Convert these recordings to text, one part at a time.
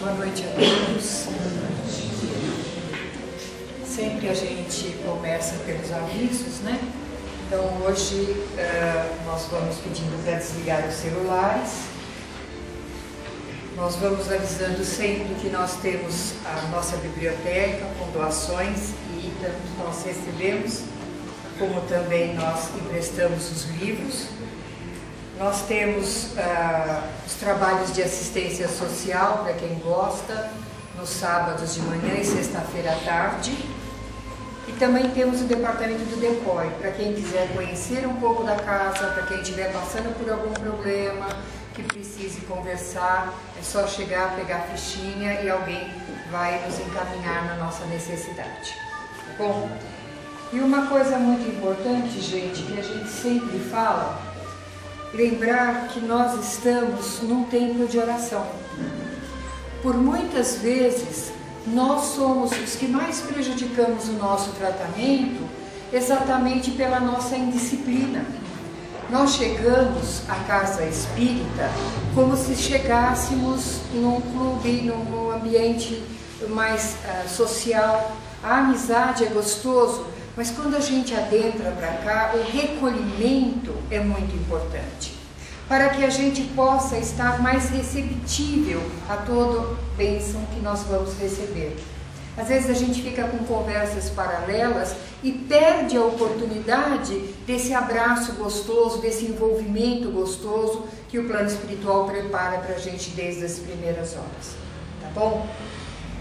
Boa noite a todos. Sempre a gente começa pelos avisos, né? Então hoje nós vamos pedindo para desligar os celulares. Nós vamos avisando sempre que nós temos a nossa biblioteca com doações e tanto nós recebemos, como também nós emprestamos os livros. Nós temos os trabalhos de assistência social, para quem gosta, nos sábados de manhã e sexta-feira à tarde. E também temos o departamento do DEPOI, para quem quiser conhecer um pouco da casa, para quem estiver passando por algum problema, que precise conversar, é só chegar, pegar a fichinha e alguém vai nos encaminhar na nossa necessidade. Tá bom? E uma coisa muito importante, gente, que a gente sempre fala, lembrar que nós estamos num tempo de oração. Por muitas vezes, nós somos os que mais prejudicamos o nosso tratamento exatamente pela nossa indisciplina. Nós chegamos à casa espírita como se chegássemos num clube, num ambiente mais social. A amizade é gostoso, mas quando a gente adentra para cá, o recolhimento é muito importante, para que a gente possa estar mais receptível a toda bênção que nós vamos receber. Às vezes a gente fica com conversas paralelas e perde a oportunidade desse abraço gostoso, desse envolvimento gostoso que o plano espiritual prepara para a gente desde as primeiras horas. Tá bom?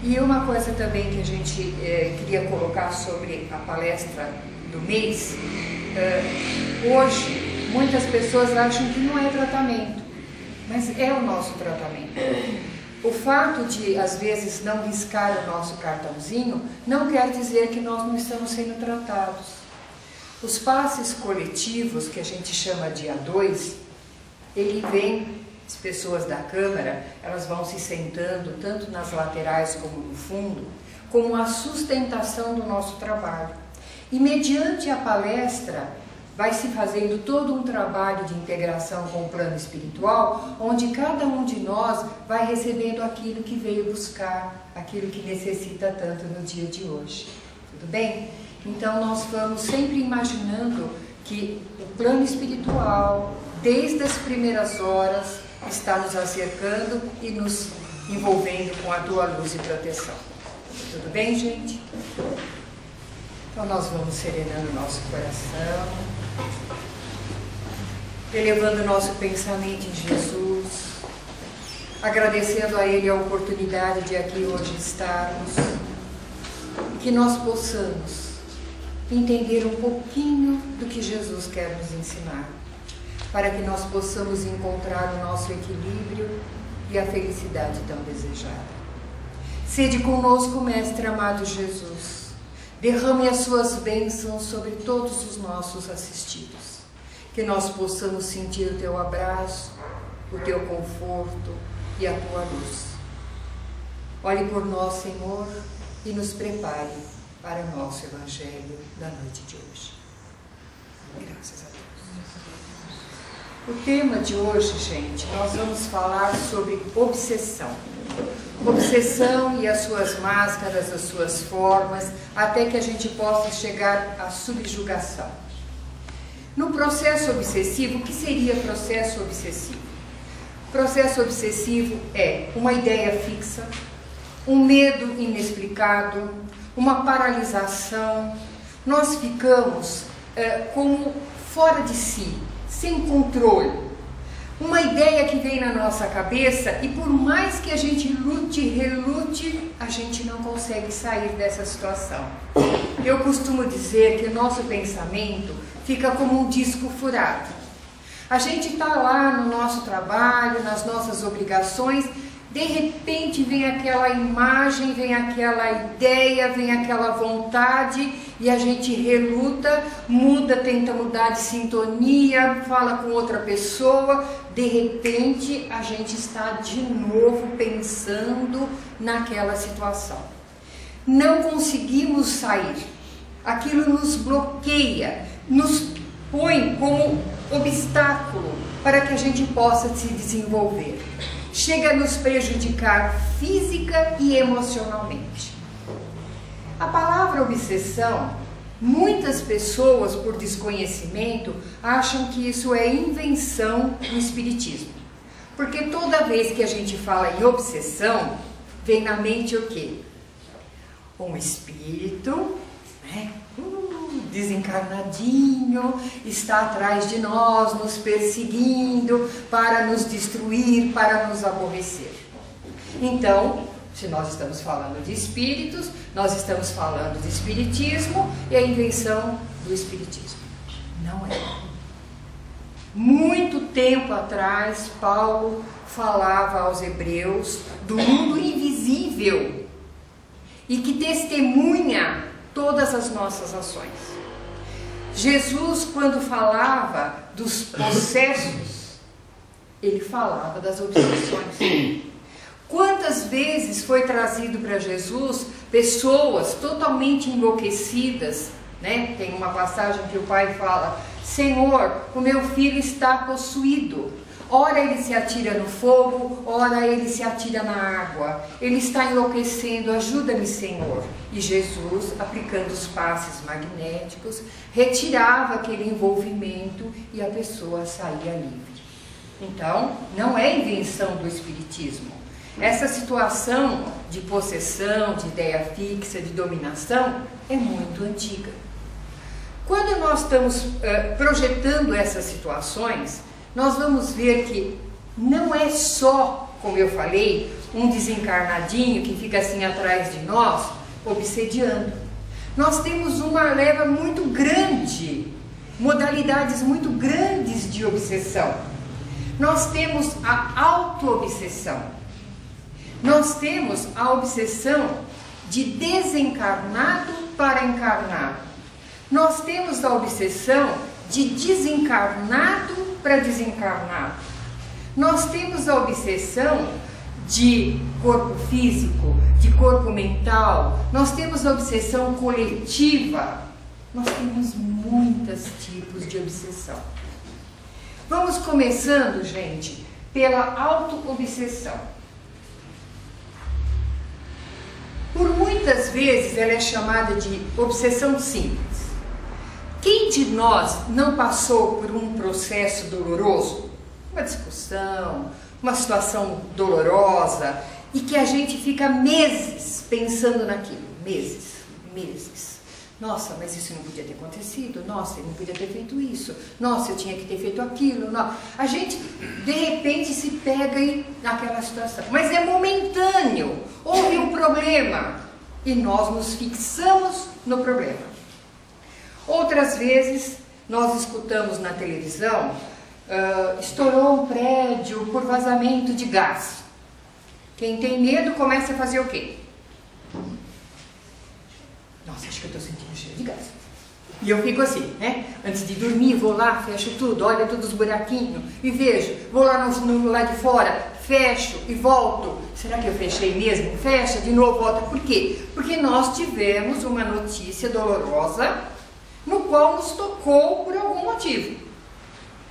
E uma coisa também que a gente queria colocar sobre a palestra do mês, hoje muitas pessoas acham que não é tratamento, mas é o nosso tratamento. O fato de às vezes não riscar o nosso cartãozinho não quer dizer que nós não estamos sendo tratados. Os passes coletivos, que a gente chama de A2, ele vem... As pessoas da Câmara, elas vão se sentando tanto nas laterais como no fundo, como a sustentação do nosso trabalho. E mediante a palestra, vai se fazendo todo um trabalho de integração com o plano espiritual, onde cada um de nós vai recebendo aquilo que veio buscar, aquilo que necessita tanto no dia de hoje. Tudo bem? Então nós vamos sempre imaginando que o plano espiritual, desde as primeiras horas, está nos acercando e nos envolvendo com a tua luz e proteção. Tudo bem, gente? Então nós vamos serenando o nosso coração, elevando o nosso pensamento em Jesus, agradecendo a Ele a oportunidade de aqui hoje estarmos, e que nós possamos entender um pouquinho do que Jesus quer nos ensinar, para que nós possamos encontrar o nosso equilíbrio e a felicidade tão desejada. Sede conosco, Mestre amado Jesus, derrame as suas bênçãos sobre todos os nossos assistidos, que nós possamos sentir o teu abraço, o teu conforto e a tua luz. Olhe por nós, Senhor, e nos prepare para o nosso Evangelho da noite de hoje. Graças a Deus. O tema de hoje, gente, nós vamos falar sobre obsessão. Obsessão e as suas máscaras, as suas formas, até que a gente possa chegar à subjugação. No processo obsessivo, o que seria processo obsessivo? Processo obsessivo é uma ideia fixa, um medo inexplicado, uma paralisação. Nós ficamos como fora de si, sem controle. Uma ideia que vem na nossa cabeça e por mais que a gente lute e relute, a gente não consegue sair dessa situação. Eu costumo dizer que o nosso pensamento fica como um disco furado. A gente está lá no nosso trabalho, nas nossas obrigações, de repente vem aquela imagem, vem aquela ideia, vem aquela vontade e a gente reluta, muda, tenta mudar de sintonia, fala com outra pessoa, de repente a gente está de novo pensando naquela situação. Não conseguimos sair, aquilo nos bloqueia, nos põe como obstáculo para que a gente possa se desenvolver. chega a nos prejudicar física e emocionalmente. A palavra obsessão, muitas pessoas, por desconhecimento, acham que isso é invenção do espiritismo. Porque toda vez que a gente fala em obsessão, vem na mente o quê? Um espírito, né? Desencarnadinho, está atrás de nós, nos perseguindo, para nos destruir, para nos aborrecer. Então, se nós estamos falando de espíritos, nós estamos falando de espiritismo e a invenção do espiritismo. Não é. Muito tempo atrás, Paulo falava aos hebreus do mundo invisível e que testemunha todas as nossas ações. Jesus, quando falava dos processos, ele falava das obsessões. Quantas vezes foi trazido para Jesus pessoas totalmente enlouquecidas, né? Tem uma passagem que o pai fala: Senhor, o meu filho está possuído. Ora ele se atira no fogo, ora ele se atira na água. Ele está enlouquecendo, ajuda-me, Senhor. E Jesus, aplicando os passes magnéticos, retirava aquele envolvimento e a pessoa saía livre. Então, não é invenção do espiritismo. Essa situação de possessão, de ideia fixa, de dominação, é muito antiga. Quando nós estamos projetando essas situações, nós vamos ver que não é só, como eu falei, um desencarnadinho que fica assim atrás de nós, obsediando. Nós temos uma leva muito grande, modalidades muito grandes de obsessão. Nós temos a auto-obsessão. Nós temos a obsessão de desencarnado para encarnado. Nós temos a obsessão de desencarnado para desencarnado. Nós temos a obsessão de corpo físico, de corpo mental. Nós temos a obsessão coletiva. Nós temos muitos tipos de obsessão. Vamos começando, gente, pela auto-obsessão. Por muitas vezes ela é chamada de obsessão simples. Quem de nós não passou por um processo doloroso, uma discussão, uma situação dolorosa, e que a gente fica meses pensando naquilo, meses. Nossa, mas isso não podia ter acontecido, nossa, eu não podia ter feito isso, nossa, eu tinha que ter feito aquilo. Não. A gente, de repente, se pega naquela situação, mas é momentâneo, houve um problema, e nós nos fixamos no problema. Outras vezes, nós escutamos na televisão, estourou um prédio por vazamento de gás. Quem tem medo começa a fazer o quê? Nossa, acho que eu estou sentindo cheiro de gás. E eu fico assim, né? Antes de dormir, vou lá, fecho tudo, olho todos os buraquinhos e vejo. Vou lá no lado de fora, fecho e volto. Será que eu fechei mesmo? Fecha, de novo, volta. Por quê? Porque nós tivemos uma notícia dolorosa no qual nos tocou por algum motivo.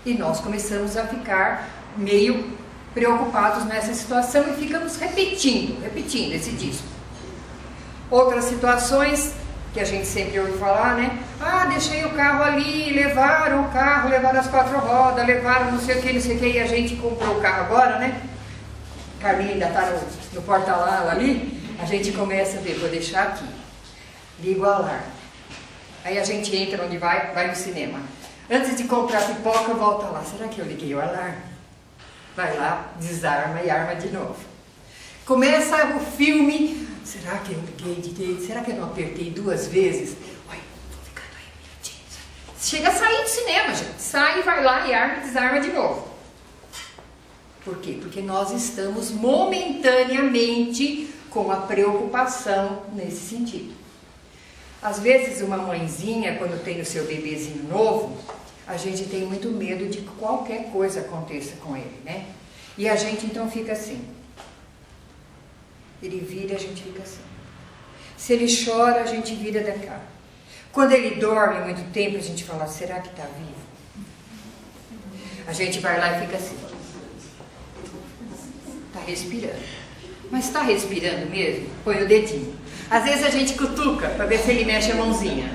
E nós começamos a ficar meio preocupados nessa situação e ficamos repetindo esse disco. Outras situações que a gente sempre ouve falar, né? Ah, deixei o carro ali, levaram o carro, levaram as 4 rodas, levaram não sei o que, e a gente comprou o carro agora, né? Carlinha ainda está no porta-lala ali, a gente começa a ver, vou deixar aqui, ligo o alarme. Aí a gente entra onde vai no cinema. Antes de comprar pipoca, volta lá, será que eu liguei o alarme? Vai lá, desarma e arma de novo. Começa o filme, será que eu liguei direito? Será que eu não apertei 2 vezes? Uai, tô ficando aí. Chega a sair do cinema, gente. Sai, vai lá e arma e desarma de novo. Por quê? Porque nós estamos momentaneamente com a preocupação nesse sentido. Às vezes uma mãezinha, quando tem o seu bebezinho novo, a gente tem muito medo de que qualquer coisa aconteça com ele, né? E a gente então fica assim. Ele vira, a gente fica assim. Se ele chora, a gente vira da cara. Quando ele dorme muito tempo, a gente fala, será que está vivo? A gente vai lá e fica assim. Está respirando. Mas está respirando mesmo? Põe o dedinho. Às vezes a gente cutuca para ver se ele mexe a mãozinha.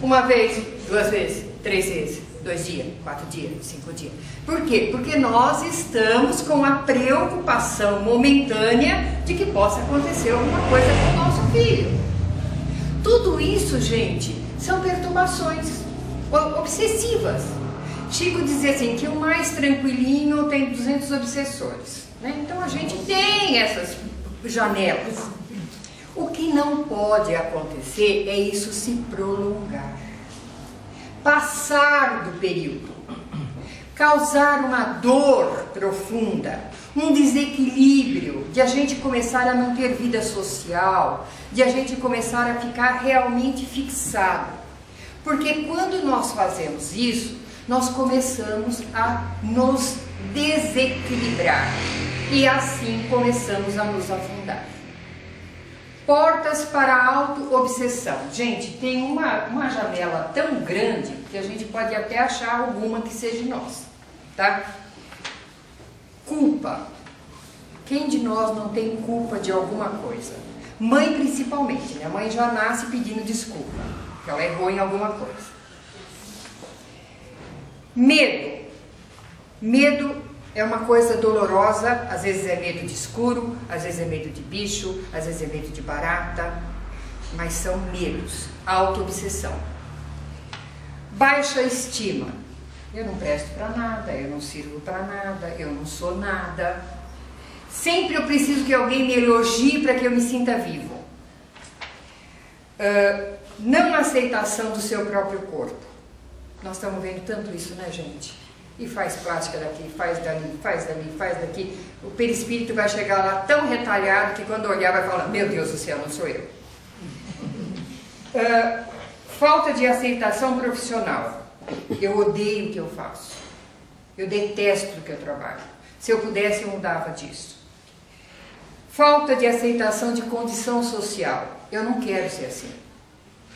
Uma vez, 2 vezes, 3 vezes, 2 dias, 4 dias, 5 dias. Por quê? Porque nós estamos com a preocupação momentânea de que possa acontecer alguma coisa com o nosso filho. Tudo isso, gente, são perturbações obsessivas. Chico dizia assim, que o mais tranquilinho tem 200 obsessores, né? Então a gente tem essas janelas. O que não pode acontecer é isso se prolongar, passar do período, causar uma dor profunda, um desequilíbrio, de a gente começar a não ter vida social, de a gente começar a ficar realmente fixado. Porque quando nós fazemos isso, nós começamos a nos desequilibrar e assim começamos a nos afundar. Portas para a auto-obsessão. Gente, tem uma janela tão grande que a gente pode até achar alguma que seja nossa, tá? Culpa. Quem de nós não tem culpa de alguma coisa? Mãe principalmente. Minha mãe já nasce pedindo desculpa, porque ela errou em alguma coisa. Medo. Medo é uma coisa dolorosa, às vezes é medo de escuro, às vezes é medo de bicho, às vezes é medo de barata, mas são medos, auto-obsessão. Baixa estima. Eu não presto para nada, eu não sirvo para nada, eu não sou nada. Sempre eu preciso que alguém me elogie para que eu me sinta vivo. Não aceitação do seu próprio corpo. Nós estamos vendo tanto isso, né, gente? E faz plástica daqui, faz dali, faz dali, faz daqui. O perispírito vai chegar lá tão retalhado que quando olhar vai falar, meu Deus do céu, não sou eu. Falta de aceitação profissional. Eu odeio o que eu faço. Eu detesto o que eu trabalho. Se eu pudesse, eu mudava disso. Falta de aceitação de condição social. Eu não quero ser assim.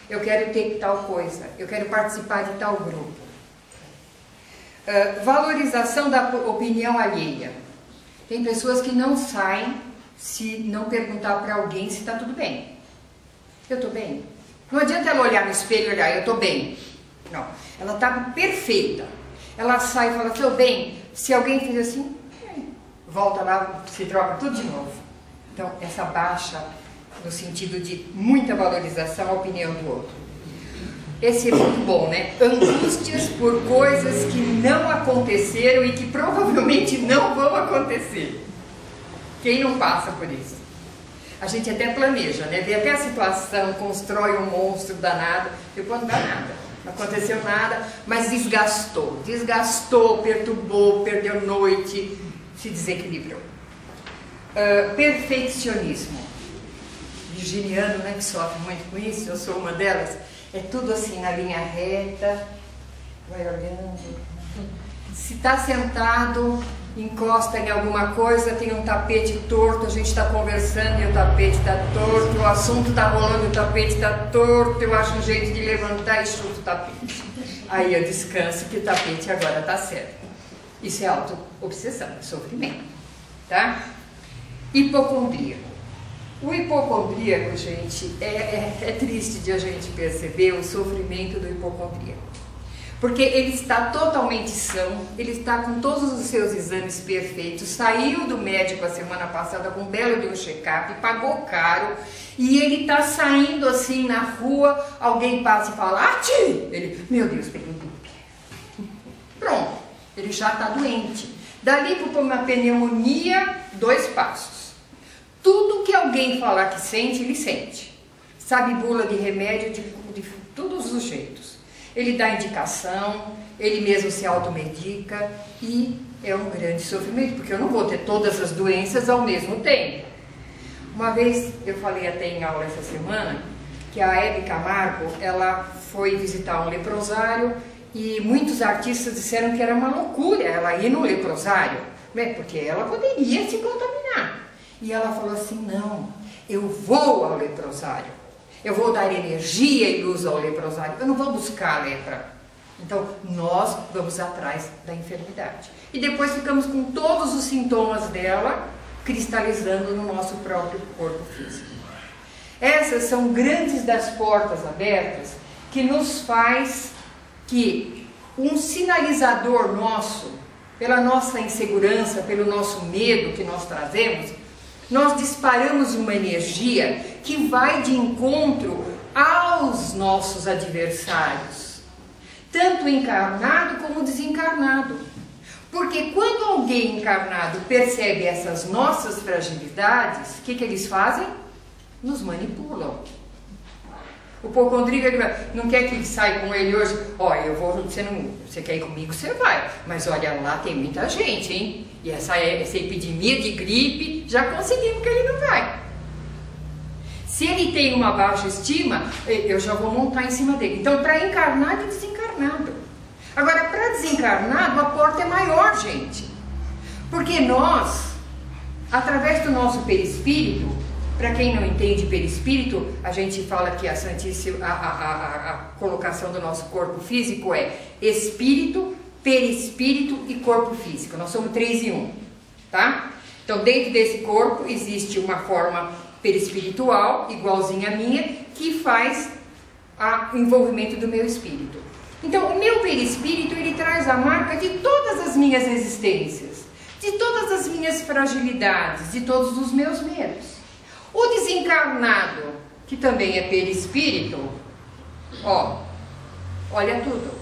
Eu quero ter tal coisa. Eu quero participar de tal grupo. Valorização da opinião alheia. Tem pessoas que não saem se não perguntar para alguém se está tudo bem. Eu estou bem? Não adianta ela olhar no espelho e olhar, eu estou bem. Não, ela está perfeita. Ela sai e fala, estou bem. Se alguém fizer assim, volta lá, se troca tudo de novo. Então, essa baixa, no sentido de muita valorização, a opinião do outro. Esse é muito bom, né? Angústias por coisas que não aconteceram e que provavelmente não vão acontecer. Quem não passa por isso? A gente até planeja, né? Vê até a situação, constrói um monstro danado, depois não dá nada. Não aconteceu nada, mas desgastou. Desgastou, perturbou, perdeu noite, se desequilibrou. Perfeccionismo. Virginiano, né, que sofre muito com isso, eu sou uma delas. É tudo assim na linha reta, vai olhando. Se está sentado, encosta em alguma coisa, tem um tapete torto, a gente está conversando e o tapete está torto, o assunto está rolando e o tapete está torto, eu acho um jeito de levantar e chuto o tapete. Aí eu descanso que o tapete agora está certo. Isso é auto-obsessão, é sofrimento, tá? Hipocondríaco. O hipocondríaco, gente, é triste de a gente perceber o sofrimento do hipocondríaco. Porque ele está totalmente são, ele está com todos os seus exames perfeitos, saiu do médico a semana passada com um belo de um check-up, pagou caro, e ele está saindo assim na rua, alguém passa e fala, Ati! Ele, meu Deus, peguei um gripe. Pronto, ele já está doente. Dali para uma pneumonia, 2 passos. Tudo que alguém falar que sente, ele sente. Sabe bula de remédio de todos os jeitos. Ele dá indicação, ele mesmo se automedica e é um grande sofrimento, porque eu não vou ter todas as doenças ao mesmo tempo. Uma vez, eu falei até em aula essa semana, que a Hebe Camargo, ela foi visitar um leprosário e muitos artistas disseram que era uma loucura ela ir no leprosário, né? Porque ela poderia se contaminar. E ela falou assim, não, eu vou ao leprosário, eu vou dar energia e luz ao leprosário, eu não vou buscar a lepra. Então, nós vamos atrás da enfermidade. E depois ficamos com todos os sintomas dela cristalizando no nosso próprio corpo físico. Essas são grandes das portas abertas que nos faz que um sinalizador nosso, pela nossa insegurança, pelo nosso medo que nós trazemos, nós disparamos uma energia que vai de encontro aos nossos adversários, tanto encarnado como desencarnado. Porque quando alguém encarnado percebe essas nossas fragilidades, o que eles fazem? Nos manipulam. O hipocondríaco não quer que saia com ele hoje. Olha, eu vou, você quer ir comigo? Você vai. Mas olha, lá tem muita gente, hein? E essa epidemia de gripe, já conseguimos que ele não vai. Se ele tem uma baixa estima, eu já vou montar em cima dele. Então, para encarnado e desencarnado. Agora, para desencarnado, a porta é maior, gente. Porque nós, através do nosso perispírito, para quem não entende perispírito, a gente fala que a colocação do nosso corpo físico é espírito, perispírito e corpo físico. Nós somos 3 em 1, tá? Então, dentro desse corpo existe uma forma perispiritual, igualzinha à minha, que faz o envolvimento do meu espírito. Então, o meu perispírito, ele traz a marca de todas as minhas existências, de todas as minhas fragilidades, de todos os meus medos. O desencarnado, que também é perispírito, ó, olha tudo.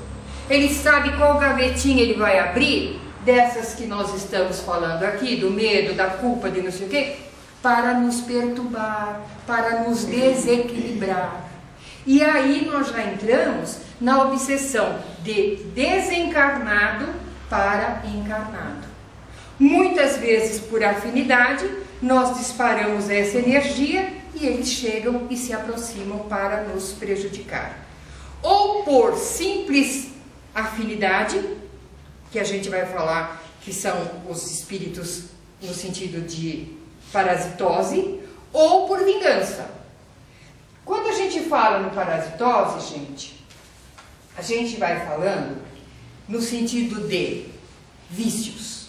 Ele sabe qual gavetinha ele vai abrir, dessas que nós estamos falando aqui, do medo, da culpa, de não sei o quê, para nos perturbar, para nos desequilibrar. E aí nós já entramos na obsessão de desencarnado para encarnado. Muitas vezes por afinidade, nós disparamos essa energia e eles chegam e se aproximam para nos prejudicar. Ou por simples afinidade, que a gente vai falar que são os espíritos no sentido de parasitose, ou por vingança. Quando a gente fala no parasitose, a gente vai falando no sentido de vícios.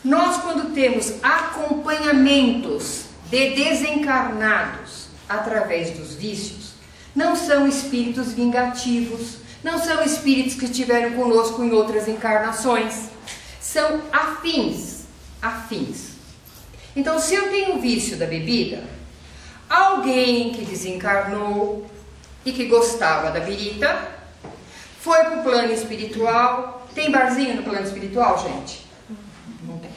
Nós, quando temos acompanhamentos de desencarnados através dos vícios, não são espíritos vingativos, não são espíritos que estiveram conosco em outras encarnações, são afins. Então, se eu tenho o vício da bebida, alguém que desencarnou e que gostava da birita, foi para o plano espiritual. Tem barzinho no plano espiritual, gente? Não tem.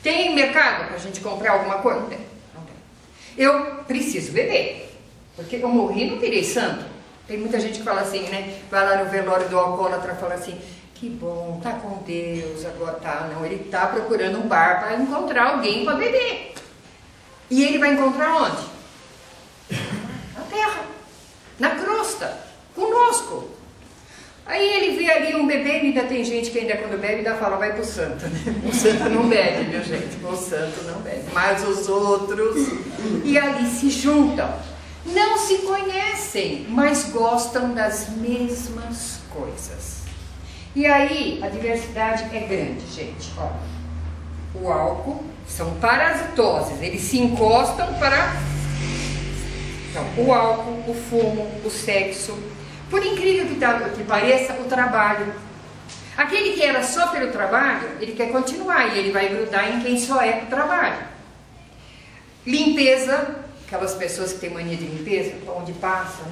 Tem mercado para a gente comprar alguma coisa? Não tem. Eu preciso beber, porque eu morri e não virei santo. Tem muita gente que fala assim, né? Vai lá no velório do alcoólatra e fala assim, que bom, tá com Deus, agora tá. Não, ele tá procurando um bar para encontrar alguém para beber. E ele vai encontrar onde? Na terra, na crosta, conosco. Aí ele vê ali um bebê, e ainda tem gente que ainda quando bebe ainda fala, vai pro santo, né? O santo não bebe, viu, gente? O santo não bebe, mas os outros. E ali se juntam. Não se conhecem, mas gostam das mesmas coisas. E aí a diversidade é grande, gente. Ó, o álcool são parasitoses, eles se encostam para... Então, o álcool, o fumo, o sexo... Por incrível que pareça, o trabalho. Aquele que era só pelo trabalho, ele quer continuar e ele vai grudar em quem só é pro trabalho. Limpeza, aquelas pessoas que têm mania de limpeza, onde passa, né?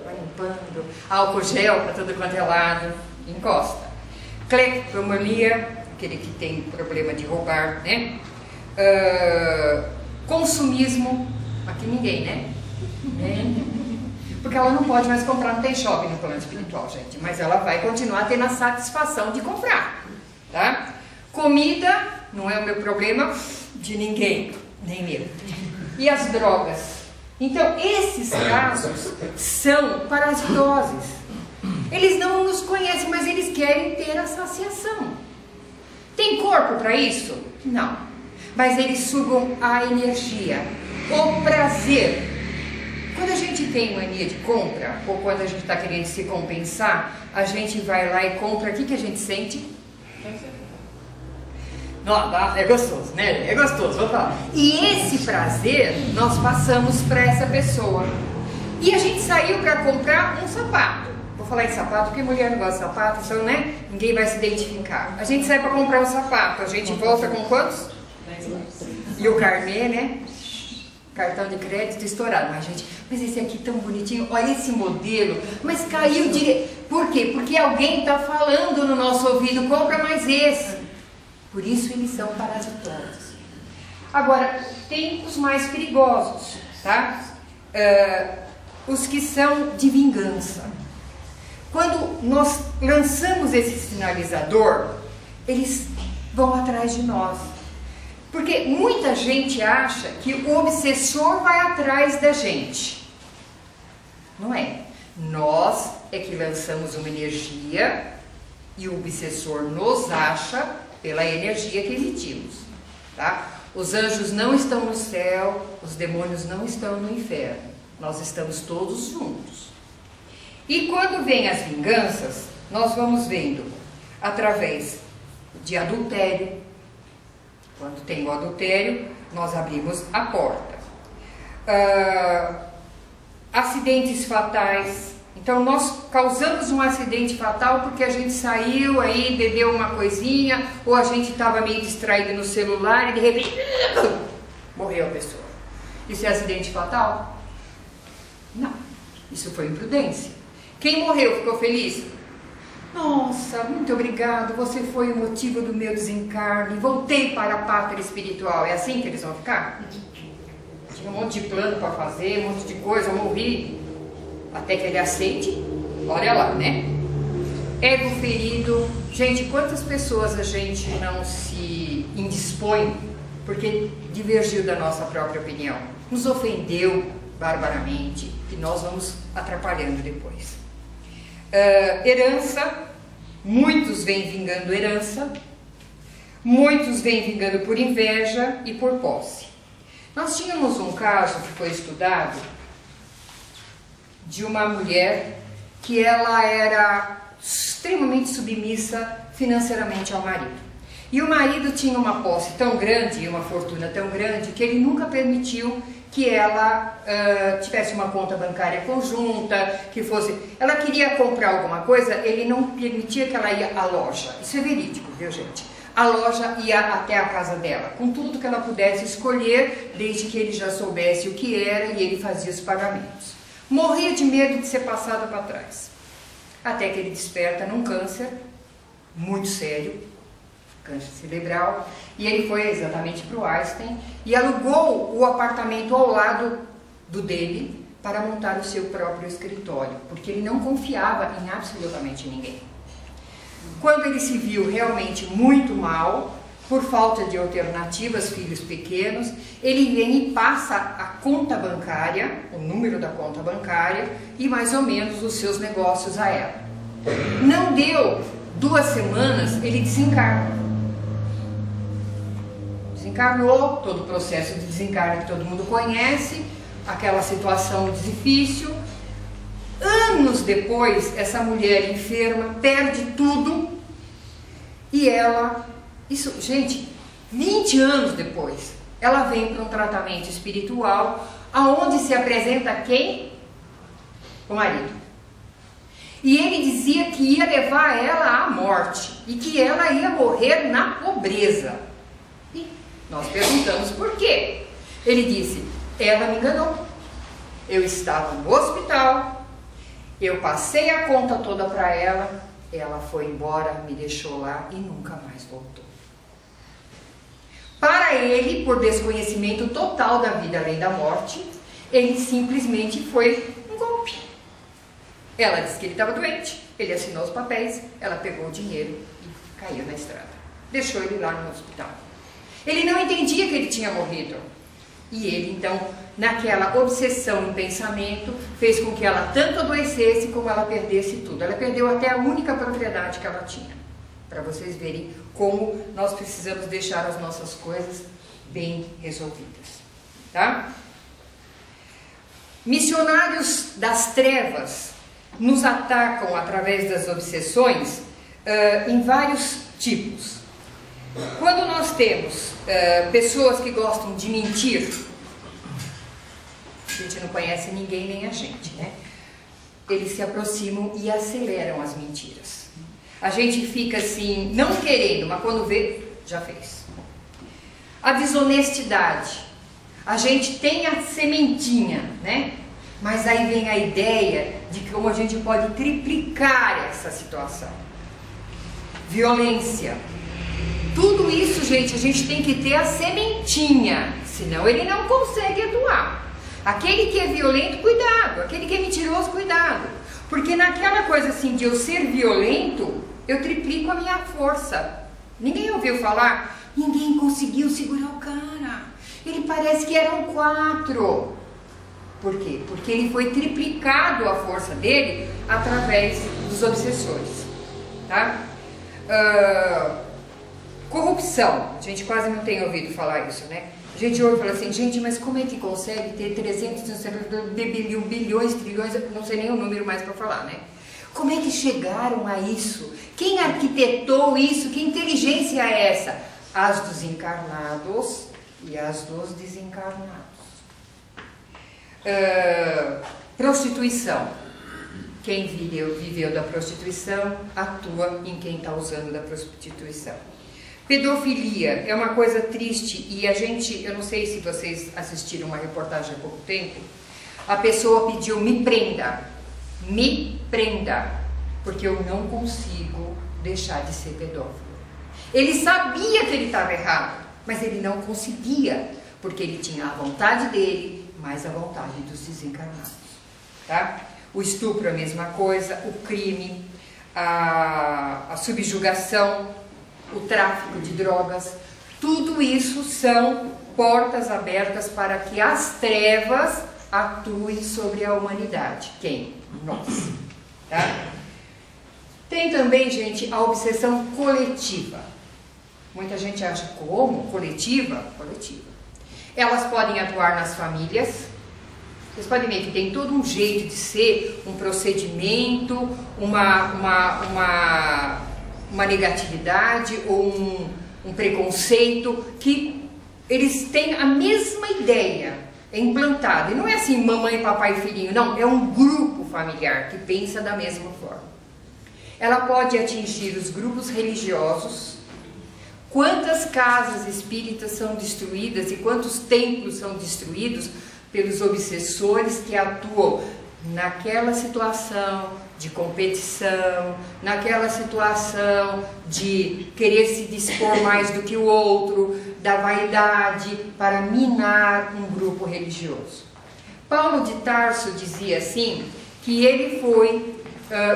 Vai limpando. Álcool gel para todo quanto é lado, encosta. Cleptomania, aquele que tem problema de roubar, né? Consumismo, aqui ninguém, né? Porque ela não pode mais comprar, não tem shopping no plano espiritual, gente, mas ela vai continuar tendo a satisfação de comprar, tá? Comida não é o meu problema de ninguém, nem meu. E as drogas? Então, esses casos são parasitoses. Eles não nos conhecem, mas eles querem ter a saciação. Tem corpo para isso? Não. Mas eles sugam a energia, o prazer. Quando a gente tem mania de compra, ou quando a gente está querendo se compensar, a gente vai lá e compra, o que a gente sente? Não, é gostoso, né? É gostoso, vou falar. E esse prazer nós passamos para essa pessoa. E a gente saiu para comprar um sapato. Vou falar em sapato porque mulher não gosta de sapato, então, né? Ninguém vai se identificar. A gente sai para comprar um sapato, a gente volta com quantos? 10 reais. E o carnê, né? Cartão de crédito estourado. Mas esse aqui tão bonitinho, olha esse modelo, mas caiu direito. Por quê? Porque alguém está falando no nosso ouvido, compra mais esse. Por isso eles são parasitoses. Agora, tem os mais perigosos, tá? Os que são de vingança. Quando nós lançamos esse sinalizador, eles vão atrás de nós. Porque muita gente acha que o obsessor vai atrás da gente. Não é. Nós é que lançamos uma energia e o obsessor nos acha pela energia que emitimos. Tá? Os anjos não estão no céu, os demônios não estão no inferno. Nós estamos todos juntos. E quando vem as vinganças, nós vamos vendo através de adultério. Quando tem o adultério, nós abrimos a porta. Acidentes fatais. Então, nós causamos um acidente fatal porque a gente saiu aí, bebeu uma coisinha, ou a gente estava meio distraído no celular e de repente morreu a pessoa. Isso é acidente fatal? Não. Isso foi imprudência. Quem morreu ficou feliz? Nossa, muito obrigado, você foi o motivo do meu desencarne, voltei para a pátria espiritual. É assim que eles vão ficar? Tinha um monte de plano para fazer, um monte de coisa, eu morri. Até que ele aceite, olha lá, né? Ego ferido. Gente, quantas pessoas a gente não se indispõe porque divergiu da nossa própria opinião? Nos ofendeu barbaramente e nós vamos atrapalhando depois. Herança, muitos vêm vingando herança, muitos vêm vingando por inveja e por posse. Nós tínhamos um caso que foi estudado de uma mulher que ela era extremamente submissa financeiramente ao marido. E o marido tinha uma posse tão grande e uma fortuna tão grande que ele nunca permitiu que ela tivesse uma conta bancária conjunta, que fosse... Ela queria comprar alguma coisa, ele não permitia que ela ia à loja. Isso é verídico, viu, gente? A loja ia até a casa dela, com tudo que ela pudesse escolher, desde que ele já soubesse o que era e ele fazia os pagamentos. Morria de medo de ser passada para trás. Até que ele desperta num câncer muito sério, câncer cerebral, e ele foi exatamente para o Einstein e alugou o apartamento ao lado do dele para montar o seu próprio escritório, porque ele não confiava em absolutamente ninguém. Quando ele se viu realmente muito mal, por falta de alternativas, filhos pequenos, ele vem e passa a conta bancária, o número da conta bancária e mais ou menos os seus negócios a ela. Não deu 2 semanas, ele desencarna. Desencarnou, todo o processo de desencarne que todo mundo conhece, aquela situação difícil. Anos depois, essa mulher enferma, perde tudo e ela... Isso, gente, 20 anos depois, ela vem para um tratamento espiritual, aonde se apresenta quem? O marido. E ele dizia que ia levar ela à morte e que ela ia morrer na pobreza. E nós perguntamos por quê. Ele disse, ela me enganou. Eu estava no hospital, eu passei a conta toda para ela, ela foi embora, me deixou lá e nunca mais voltou. Para ele, por desconhecimento total da vida além da morte, ele simplesmente foi um golpe. Ela disse que ele estava doente, ele assinou os papéis, ela pegou o dinheiro e caiu na estrada. Deixou ele lá no hospital. Ele não entendia que ele tinha morrido. E ele, então, naquela obsessão no pensamento, fez com que ela tanto adoecesse como ela perdesse tudo. Ela perdeu até a única propriedade que ela tinha. Para vocês verem como nós precisamos deixar as nossas coisas bem resolvidas. Tá? Missionários das trevas nos atacam através das obsessões em vários tipos. Quando nós temos pessoas que gostam de mentir, a gente não conhece ninguém nem a gente, né? Eles se aproximam e aceleram as mentiras. A gente fica assim, não querendo, mas quando vê, já fez. A desonestidade. A gente tem a sementinha, né? Mas aí vem a ideia de como a gente pode triplicar essa situação. Violência. Tudo isso, gente, a gente tem que ter a sementinha, senão ele não consegue atuar. Aquele que é violento, cuidado. Aquele que é mentiroso, cuidado. Porque naquela coisa assim de eu ser violento, eu triplico a minha força. Ninguém ouviu falar? Ninguém conseguiu segurar o cara. Ele parece que eram 4. Por quê? Porque ele foi triplicado a força dele através dos obsessores. Tá? Corrupção. A gente quase não tem ouvido falar isso, né? A gente ouve e fala assim, gente, mas como é que consegue ter 300, bilhões, trilhões, não sei nem o número mais para falar, né? Como é que chegaram a isso? Quem arquitetou isso? Que inteligência é essa? As dos encarnados e as dos desencarnados. Prostituição. Quem viveu da prostituição atua em quem está usando da prostituição. Pedofilia é uma coisa triste e a gente, eu não sei se vocês assistiram uma reportagem há pouco tempo, a pessoa pediu me prenda, porque eu não consigo deixar de ser pedófilo. Ele sabia que ele estava errado, mas ele não conseguia, porque ele tinha a vontade dele, mais a vontade dos desencarnados. Tá? O estupro é a mesma coisa, o crime, a subjugação, o tráfico de drogas, tudo isso são portas abertas para que as trevas atuem sobre a humanidade. Quem? Nós. Tá? Tem também, gente, a obsessão coletiva. Muita gente acha, como? Coletiva? Coletiva. Elas podem atuar nas famílias. Vocês podem ver que tem todo um jeito de ser, um procedimento, uma negatividade ou um preconceito, que eles têm a mesma ideia, é implantado. E não é assim, mamãe, papai e filhinho, não, é um grupo familiar que pensa da mesma forma. Ela pode atingir os grupos religiosos. Quantas casas espíritas são destruídas e quantos templos são destruídos pelos obsessores que atuam naquela situação de competição, naquela situação de querer se dispor mais do que o outro, da vaidade, para minar um grupo religioso. Paulo de Tarso dizia assim, que ele foi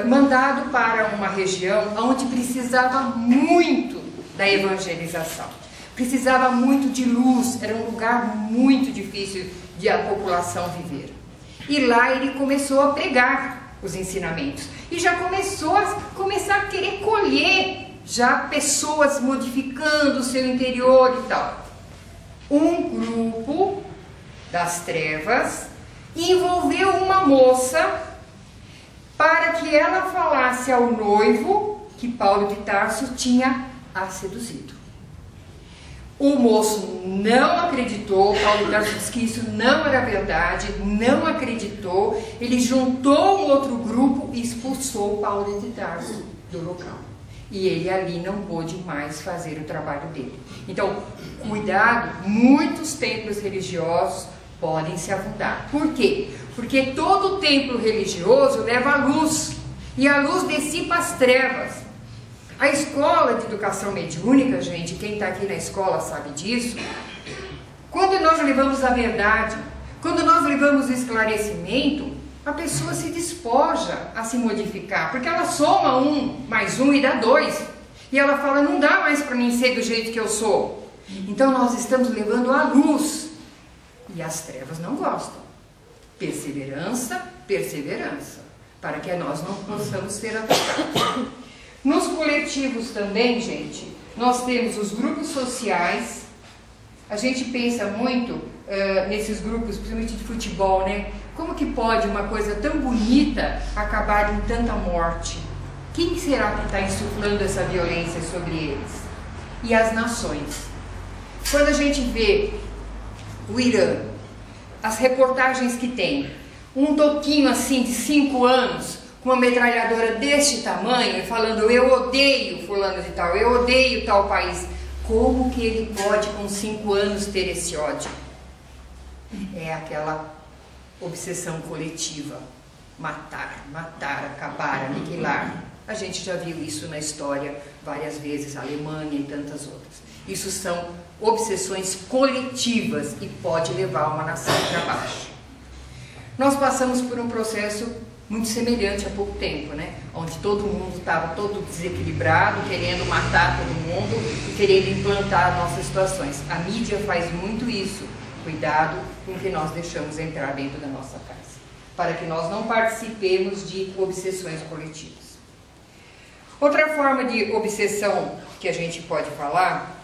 mandado para uma região onde precisava muito da evangelização, precisava muito de luz, era um lugar muito difícil de a população viver. E lá ele começou a pregar os ensinamentos e já começou a querer colher já pessoas modificando o seu interior e tal. Um grupo das trevas envolveu uma moça para que ela falasse ao noivo que Paulo de Tarso tinha a seduzido. O moço não acreditou, Paulo de Tarso disse que isso não era verdade, não acreditou, ele juntou um outro grupo e expulsou Paulo de Tarso do local. E ele ali não pôde mais fazer o trabalho dele. Então, cuidado, muitos templos religiosos podem se afundar. Por quê? Porque todo templo religioso leva a luz, e a luz dissipa as trevas. A escola de educação mediúnica, gente, quem está aqui na escola sabe disso, quando nós levamos a verdade, quando nós levamos o esclarecimento, a pessoa se despoja a se modificar, porque ela soma 1 mais 1 e dá 2, e ela fala, não dá mais para mim ser do jeito que eu sou. Então nós estamos levando a luz, e as trevas não gostam. Perseverança, perseverança, para que nós não possamos ser atacados. Nos coletivos também, gente, nós temos os grupos sociais. A gente pensa muito nesses grupos, principalmente de futebol, né? Como que pode uma coisa tão bonita acabar em tanta morte? Quem será que está insuflando essa violência sobre eles? e as nações. Quando a gente vê o Irã, as reportagens que tem, um toquinho assim de 5 anos, com uma metralhadora deste tamanho, e falando, eu odeio fulano de tal, eu odeio tal país. Como que ele pode, com 5 anos, ter esse ódio? É aquela obsessão coletiva. Matar, matar, acabar, aniquilar. A gente já viu isso na história várias vezes, a Alemanha e tantas outras. Isso são obsessões coletivas e pode levar uma nação para baixo. Nós passamos por um processo muito semelhante há pouco tempo, né? Onde todo mundo estava todo desequilibrado, querendo matar todo mundo e querendo implantar nossas situações. A mídia faz muito isso. Cuidado com o que nós deixamos entrar dentro da nossa casa, para que nós não participemos de obsessões coletivas. Outra forma de obsessão que a gente pode falar,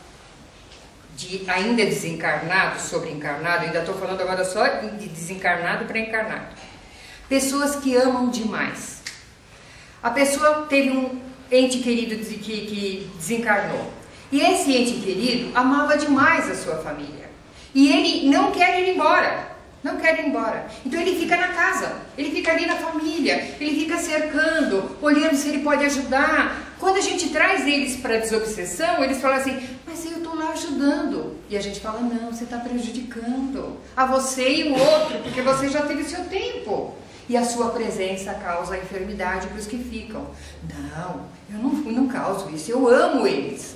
de ainda desencarnado sobre encarnado, ainda estou falando agora só de desencarnado para encarnado. Pessoas que amam demais. A pessoa teve um ente querido que desencarnou. E esse ente querido amava demais a sua família. E ele não quer ir embora. Não quer ir embora. Então ele fica na casa. Ele fica ali na família. Ele fica cercando, olhando se ele pode ajudar. Quando a gente traz eles para a desobsessão, eles falam assim, mas eu estou lá ajudando. E a gente fala, não, você está prejudicando a você e o outro, porque você já teve seu tempo. E a sua presença causa a enfermidade para os que ficam. Não, eu não causo isso, eu amo eles.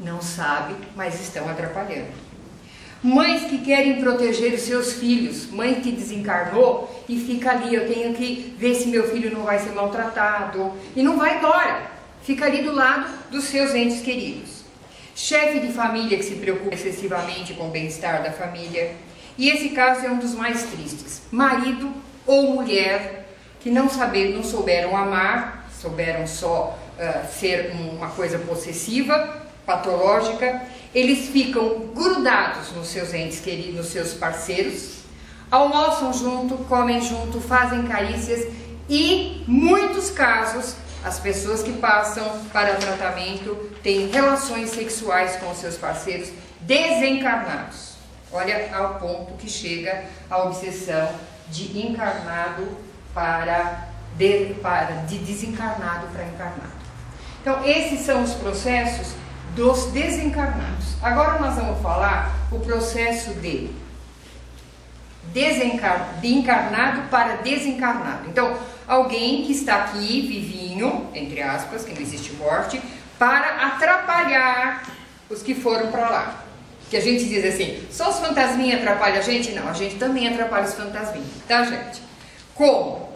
Não sabe, mas estão atrapalhando. Mães que querem proteger os seus filhos, mãe que desencarnou e fica ali, eu tenho que ver se meu filho não vai ser maltratado. E não vai embora, fica ali do lado dos seus entes queridos. Chefe de família que se preocupa excessivamente com o bem-estar da família. E esse caso é um dos mais tristes. Marido ou mulher que não souberam amar, souberam só ser uma coisa possessiva, patológica, eles ficam grudados nos seus entes queridos, nos seus parceiros, almoçam junto, comem junto, fazem carícias e, muitos casos, as pessoas que passam para o tratamento têm relações sexuais com os seus parceiros desencarnados. Olha ao ponto que chega a obsessão de encarnado de desencarnado para encarnado. Então, esses são os processos dos desencarnados. Agora nós vamos falar o processo de encarnado para desencarnado. Então, alguém que está aqui, vivinho, entre aspas, que não existe morte, para atrapalhar os que foram para lá. Que a gente diz assim, só os fantasminhas atrapalham a gente? Não, a gente também atrapalha os fantasminhas, tá, gente? Como?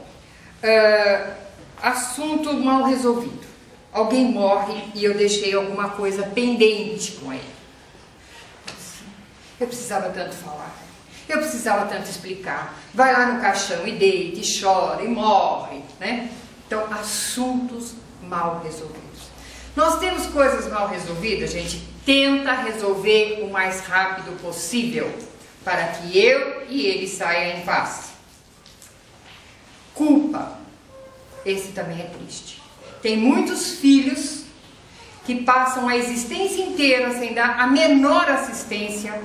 Assunto mal resolvido. Alguém morre e eu deixei alguma coisa pendente com ele. Eu precisava tanto falar, eu precisava tanto explicar. Vai lá no caixão e deita, e chora, e morre, né? Então, assuntos mal resolvidos. Nós temos coisas mal resolvidas, gente, tenta resolver o mais rápido possível, para que eu e ele saiam em paz. Culpa, esse também é triste. Tem muitos filhos que passam a existência inteira sem dar a menor assistência,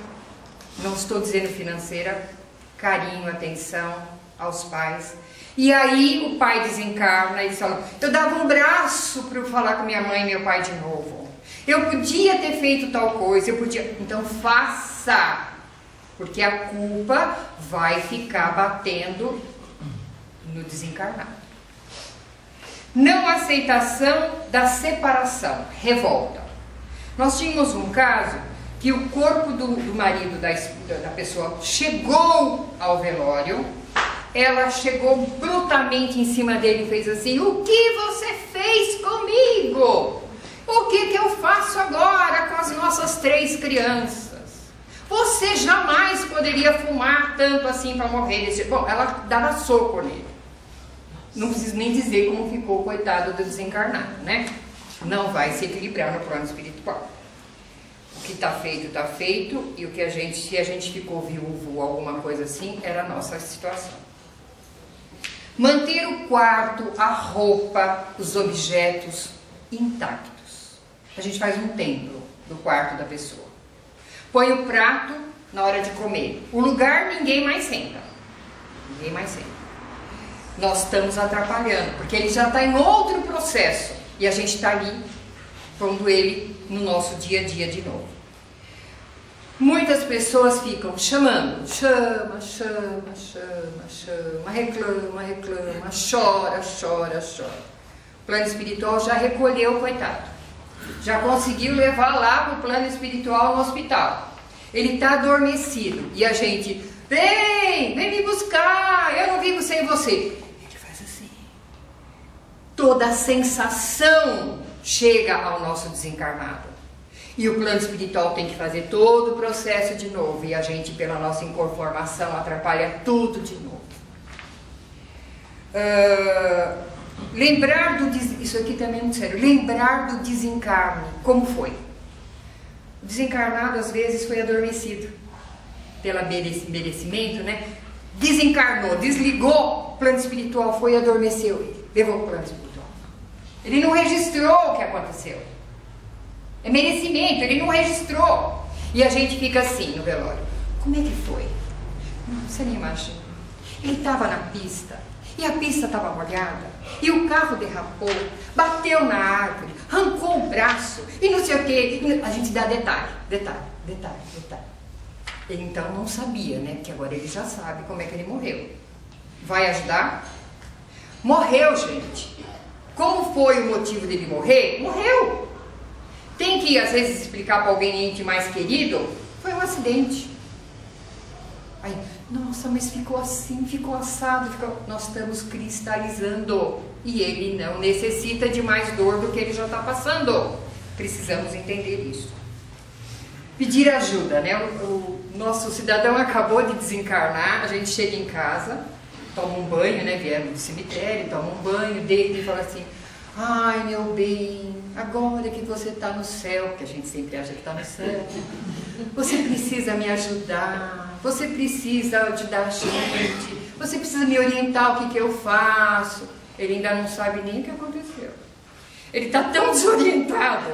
não estou dizendo financeira, carinho, atenção aos pais. E aí o pai desencarna e fala, eu dava um braço para eu falar com minha mãe e meu pai de novo. Eu podia ter feito tal coisa, eu podia... Então faça, porque a culpa vai ficar batendo no desencarnado. Não aceitação da separação, revolta. Nós tínhamos um caso que o corpo do marido da pessoa chegou ao velório, ela chegou brutalmente em cima dele e fez assim, o que você fez comigo? O que eu faço agora com as nossas 3 crianças? Você jamais poderia fumar tanto assim para morrer. Bom, ela dava soco nele. Não preciso nem dizer como ficou o coitado do desencarnado, né? Não vai se equilibrar no plano espiritual. O que está feito, e o que se a gente ficou viúvo ou alguma coisa assim, era a nossa situação. Manter o quarto, a roupa, os objetos intactos. A gente faz um templo do quarto da pessoa. Põe o prato na hora de comer. O lugar ninguém mais senta. Ninguém mais senta. Nós estamos atrapalhando, porque ele já está em outro processo. E a gente está ali, pondo ele no nosso dia a dia de novo. Muitas pessoas ficam chamando, chama, reclama, chora. O plano espiritual já recolheu o coitado. Já conseguiu levar lá para o plano espiritual no hospital. Ele está adormecido. E a gente, vem me buscar, eu não vivo sem você. Ele faz assim. Toda a sensação chega ao nosso desencarnado. E o plano espiritual tem que fazer todo o processo de novo. E a gente, pela nossa inconformação, atrapalha tudo de novo. Isso aqui também é muito sério. Lembrar do desencarne. Como foi? O desencarnado, às vezes, foi adormecido. Pelo merecimento, né? Desencarnou, desligou. O plano espiritual foi e adormeceu ele. Levou o plano espiritual. Ele não registrou o que aconteceu. É merecimento, ele não registrou. E a gente fica assim no velório. Como é que foi? Você nem imagina. Ele estava na pista. E a pista estava molhada. E o carro derrapou. Bateu na árvore. Arrancou o braço. E não sei o quê. A gente dá detalhe. Ele então não sabia, né? Porque agora ele já sabe como é que ele morreu. Vai ajudar? Morreu, gente. Como foi o motivo dele morrer? Morreu. Tem que, às vezes, explicar para alguém ente mais querido, foi um acidente. Aí, nossa, mas ficou assim, ficou assado, nós estamos cristalizando. E ele não necessita de mais dor do que ele já está passando. Precisamos entender isso. Pedir ajuda, né? O nosso cidadão acabou de desencarnar, a gente chega em casa, toma um banho, né? Viemos do cemitério, toma um banho, deita e fala assim, ai, meu bem, agora que você está no céu, porque a gente sempre acha que está no céu, você precisa me ajudar, você precisa ajudar a gente, você precisa me orientar o que eu faço. Ele ainda não sabe nem o que aconteceu. Ele está tão desorientado,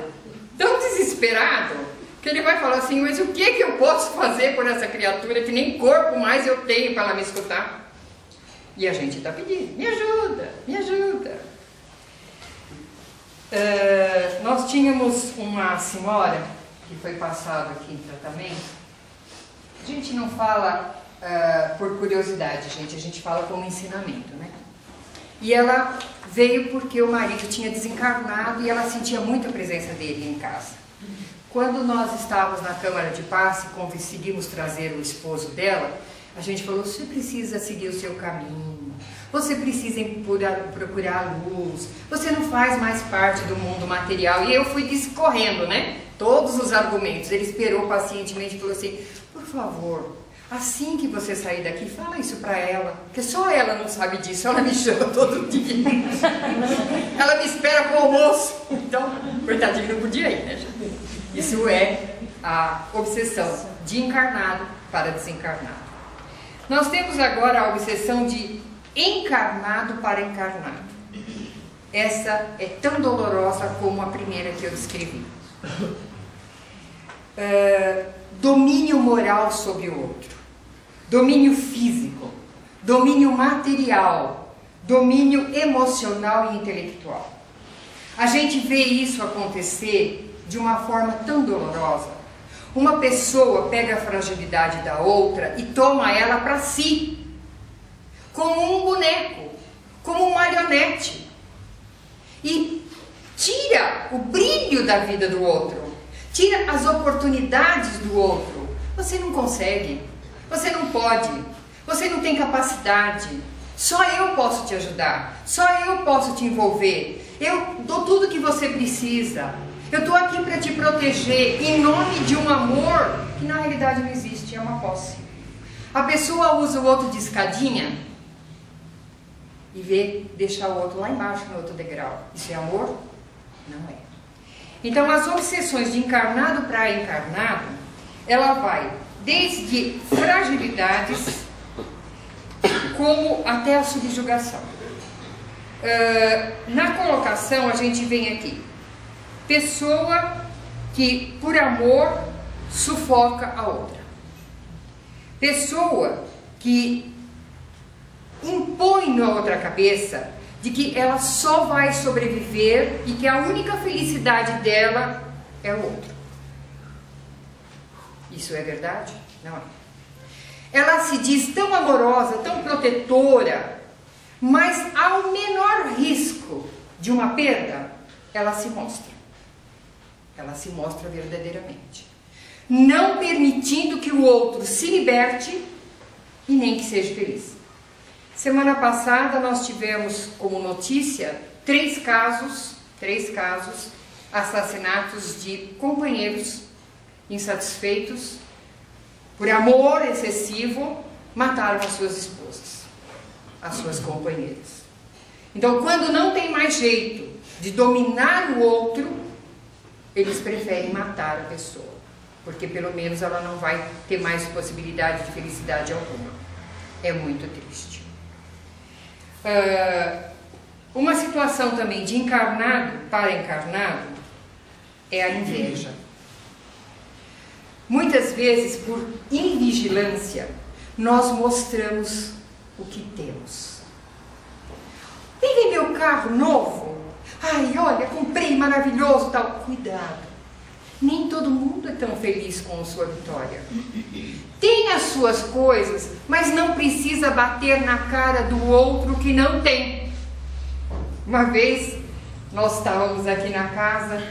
tão desesperado, que ele vai falar assim, mas o que eu posso fazer por essa criatura que nem corpo mais eu tenho para ela me escutar? E a gente está pedindo, me ajuda, me ajuda. Nós tínhamos uma senhora que foi passada aqui em tratamento. A gente não fala por curiosidade, gente, a gente fala como ensinamento, né? E ela veio porque o marido tinha desencarnado e ela sentia muito a presença dele em casa. Quando nós estávamos na Câmara de Passe e conseguimos trazer o esposo dela, a gente falou, você precisa seguir o seu caminho, você precisa procurar a luz, você não faz mais parte do mundo material. E eu fui discorrendo, né? Todos os argumentos. Ele esperou pacientemente e falou assim, por favor, assim que você sair daqui, fala isso para ela, porque só ela não sabe disso, ela me chama todo dia. Ela me espera para o almoço. Então, coitadinho, não podia ir, né? Isso é a obsessão de encarnado para desencarnado. Nós temos agora a obsessão de encarnado para encarnado. Essa é tão dolorosa como a primeira que eu descrevi. Domínio moral sobre o outro, domínio físico, domínio material, domínio emocional e intelectual. A gente vê isso acontecer de uma forma tão dolorosa. Uma pessoa pega a fragilidade da outra e toma ela para si, como um boneco, como um marionete, e tira o brilho da vida do outro, tira as oportunidades do outro. Você não consegue, você não pode, você não tem capacidade, só eu posso te ajudar, só eu posso te envolver, eu dou tudo que você precisa, eu estou aqui para te proteger em nome de um amor que na realidade não existe, é uma posse. A pessoa usa o outro de escadinha e deixa o outro lá embaixo no outro degrau. Isso é amor? Não é. Então as obsessões de encarnado para encarnado, ela vai desde fragilidades como até a subjugação. Na colocação a gente vem aqui, pessoa que por amor sufoca a outra. Pessoa que impõe na outra cabeça de que ela só vai sobreviver e que a única felicidade dela é o outro. Isso é verdade? Não é. Ela se diz tão amorosa, tão protetora, mas ao menor risco de uma perda, ela se mostra. Ela se mostra verdadeiramente. Não permitindo que o outro se liberte e nem que seja feliz. Semana passada nós tivemos como notícia três casos, assassinatos de companheiros insatisfeitos, por amor excessivo, mataram as suas esposas, as suas companheiras. Então, quando não tem mais jeito de dominar o outro, eles preferem matar a pessoa, porque pelo menos ela não vai ter mais possibilidade de felicidade alguma. É muito triste. Uma situação também de encarnado para encarnado é a inveja. Muitas vezes, por invigilância, nós mostramos o que temos. Vem ver meu carro novo? Ai, olha, comprei, maravilhoso, tal. Cuidado. Nem todo mundo é tão feliz com a sua vitória. Tem as suas coisas, mas não precisa bater na cara do outro que não tem. Uma vez, nós estávamos aqui na casa,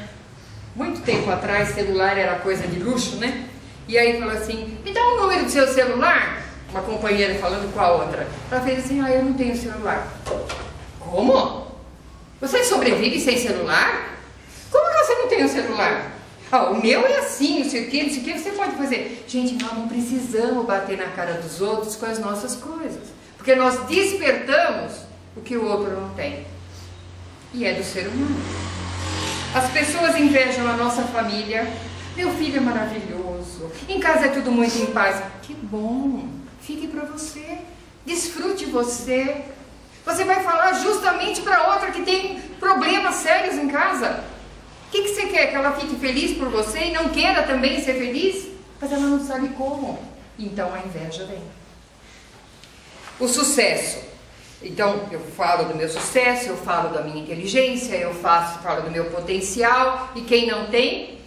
muito tempo atrás, celular era coisa de luxo, né? E aí falou assim, me dá o número do seu celular. Uma companheira falando com a outra. Ela fez assim, eu não tenho celular. Como? Você sobrevive sem celular? Como que você não tem um celular? O meu é assim, não sei o que, você pode fazer. Gente, nós não precisamos bater na cara dos outros com as nossas coisas. Porque nós despertamos o que o outro não tem. E é do ser humano. As pessoas invejam a nossa família. Meu filho é maravilhoso. Em casa é tudo muito em paz. Que bom. Fique para você. Desfrute você. Você vai falar justamente para outra que tem problemas sérios em casa. O que você quer? Que ela fique feliz por você e não queira também ser feliz? Mas ela não sabe como. Então a inveja vem. O sucesso. Então eu falo do meu sucesso, eu falo da minha inteligência, eu falo do meu potencial. E quem não tem?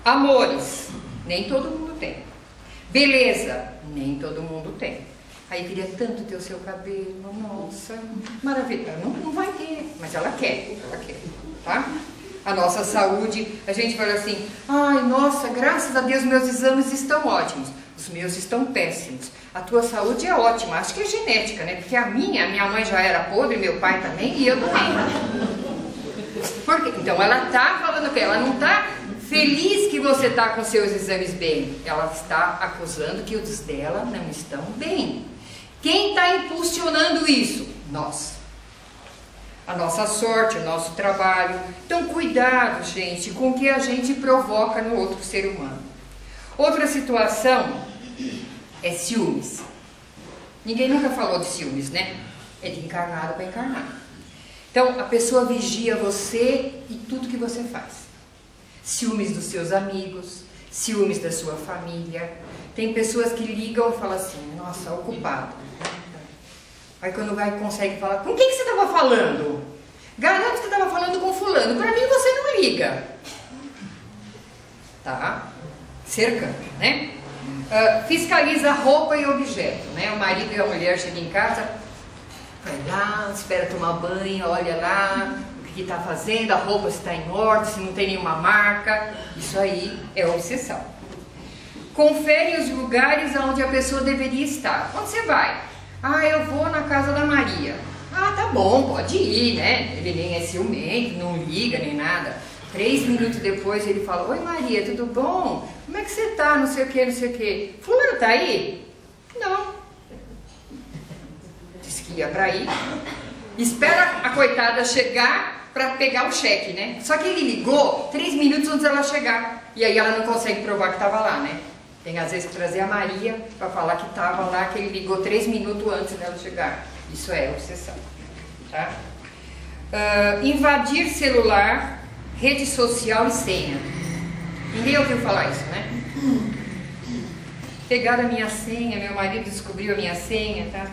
Amores. Nem todo mundo tem. Beleza. Nem todo mundo tem. Aí queria tanto ter o seu cabelo, nossa, maravilha. Não vai ter, mas ela quer, tá? A nossa saúde, a gente fala assim, ai, nossa, graças a Deus meus exames estão ótimos. Os meus estão péssimos. A tua saúde é ótima, acho que é genética, né? Porque a minha mãe já era podre, meu pai também, e eu também. Por quê? Então ela tá falando que ela não tá feliz que você tá com seus exames bem. Ela está acusando que os dela não estão bem. Quem está impulsionando isso? Nós. A nossa sorte, o nosso trabalho. Então, cuidado, gente, com o que a gente provoca no outro ser humano. Outra situação é ciúmes. Ninguém nunca falou de ciúmes, né? É de encarnado para encarnado. Então, a pessoa vigia você e tudo que você faz. Ciúmes dos seus amigos, ciúmes da sua família. Tem pessoas que ligam e falam assim, nossa, ocupado. Aí quando consegue falar, com quem que você estava falando? Garanto que você estava falando com fulano, para mim você não liga. Tá? Cercando, né? Fiscaliza roupa e objeto, né? O marido e a mulher chegam em casa, vai lá, espera tomar banho, olha lá o que está fazendo, a roupa está em ordem, se não tem nenhuma marca. Isso aí é obsessão. Confere os lugares onde a pessoa deveria estar. Onde você vai? Eu vou na casa da Maria. Tá bom, pode ir, né? Ele nem é ciumento, não liga nem nada. 3 minutos depois ele fala, oi Maria, tudo bom? Como é que você tá? Não sei o que, não sei o que. Fulano tá aí? Não. Disse que ia pra ir. Espera a coitada chegar pra pegar o cheque, né? Só que ele ligou 3 minutos antes dela chegar. E aí ela não consegue provar que tava lá, né? Tem às vezes que trazer a Maria para falar que estava lá, que ele ligou 3 minutos antes dela chegar. Isso é obsessão. Tá? Invadir celular, rede social e senha. Ninguém ouviu falar isso, né? Pegaram a minha senha, meu marido descobriu a minha senha, tá?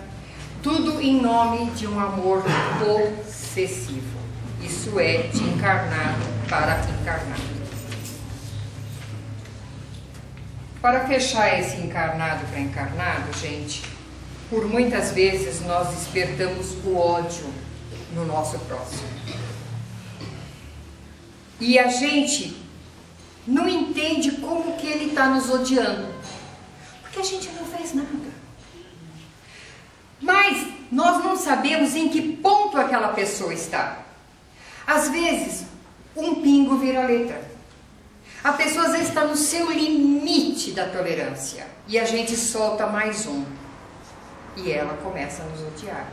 Tudo em nome de um amor possessivo. Isso é de encarnado para encarnado. Para fechar esse encarnado para encarnado, gente, por muitas vezes nós despertamos o ódio no nosso próximo. E a gente não entende como que ele está nos odiando. Porque a gente não fez nada. Mas nós não sabemos em que ponto aquela pessoa está. Às vezes, um pingo vira letra. A pessoa às vezes está no seu limite da tolerância. E a gente solta mais um. E ela começa a nos odiar.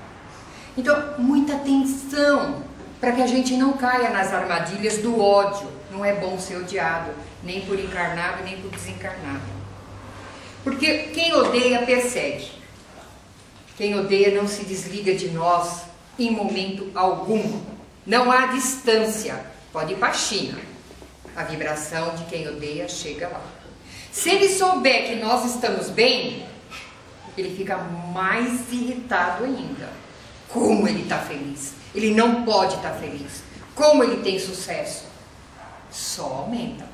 Então, muita atenção para que a gente não caia nas armadilhas do ódio. Não é bom ser odiado, nem por encarnado, nem por desencarnado. Porque quem odeia, persegue. Quem odeia não se desliga de nós em momento algum. Não há distância. Pode ir para a China. A vibração de quem odeia chega lá. Se ele souber que nós estamos bem, ele fica mais irritado ainda. Como ele está feliz. Ele não pode estar feliz. Como ele tem sucesso. Só aumenta.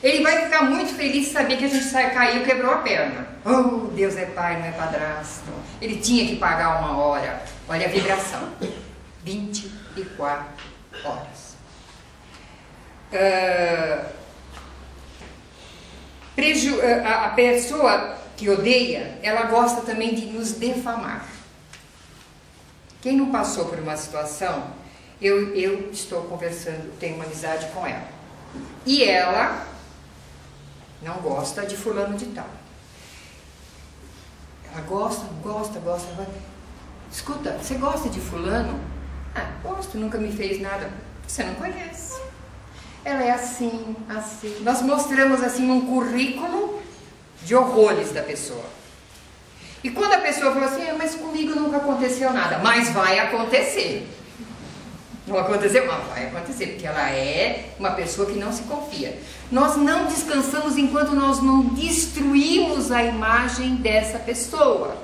Ele vai ficar muito feliz de saber que a gente caiu e quebrou a perna. Oh, Deus é pai, não é padrasto. Ele tinha que pagar uma hora. Olha a vibração. 24 horas. A pessoa que odeia, ela gosta também de nos defamar. Quem não passou por uma situação, eu estou conversando, tenho uma amizade com ela. E ela não gosta de fulano de tal. Ela gosta. Escuta, você gosta de fulano? Ah, gosto, nunca me fez nada. Você não conhece. Ela é assim. Nós mostramos assim um currículo de horrores da pessoa. E quando a pessoa falou assim, mas comigo nunca aconteceu nada. Mas vai acontecer. Não aconteceu? Mas vai acontecer, porque ela é uma pessoa que não se confia. Nós não descansamos enquanto nós não destruímos a imagem dessa pessoa.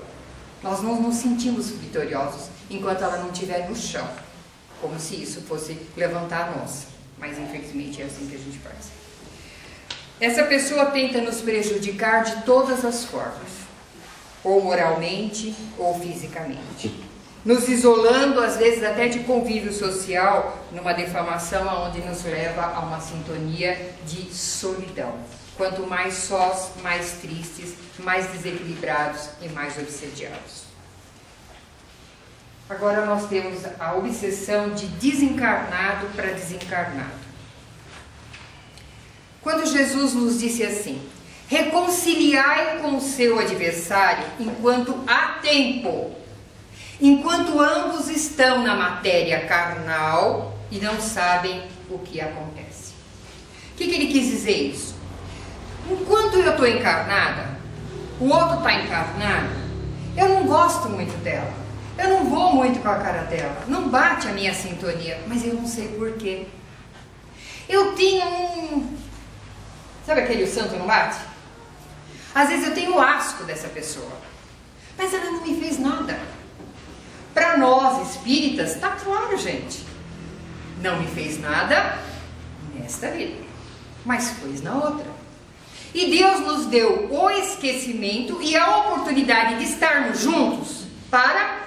Nós não nos sentimos vitoriosos enquanto ela não estiver no chão. Como se isso fosse levantar a nossa. Mas infelizmente é assim que a gente faz. Essa pessoa tenta nos prejudicar de todas as formas. Ou moralmente, ou fisicamente. Nos isolando, às vezes até de convívio social, numa defamação onde nos leva a uma sintonia de solidão. Quanto mais sós, mais tristes, mais desequilibrados e mais obsediados. Agora nós temos a obsessão de desencarnado para desencarnado. Quando Jesus nos disse assim, reconciliai com o seu adversário enquanto há tempo, enquanto ambos estão na matéria carnal e não sabem o que acontece. O que ele quis dizer isso? Enquanto eu estou encarnada, o outro está encarnado, eu não gosto muito dela, eu não vou muito com a cara dela, não bate a minha sintonia, mas eu não sei porquê. Eu tenho sabe aquele o santo não bate? Às vezes eu tenho asco dessa pessoa, mas ela não me fez nada. Para nós espíritas, está claro, gente. Não me fez nada nesta vida, mas fez na outra. E Deus nos deu o esquecimento e a oportunidade de estarmos juntos para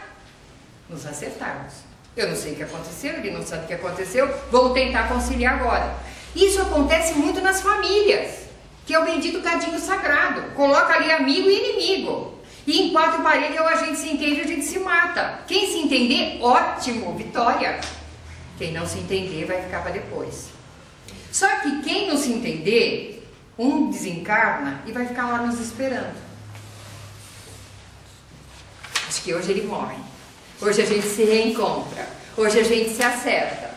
nos acertarmos. Eu não sei o que aconteceu, ele não sabe o que aconteceu, vamos tentar conciliar agora. Isso acontece muito nas famílias, que é o bendito cadinho sagrado. Coloca ali amigo e inimigo. E em quatro paredes ou a gente se entende ou a gente se mata. Quem se entender, ótimo, vitória. Quem não se entender vai ficar para depois. Só que quem não se entender, um desencarna e vai ficar lá nos esperando. Acho que hoje ele morre. Hoje a gente se reencontra. Hoje a gente se acerta.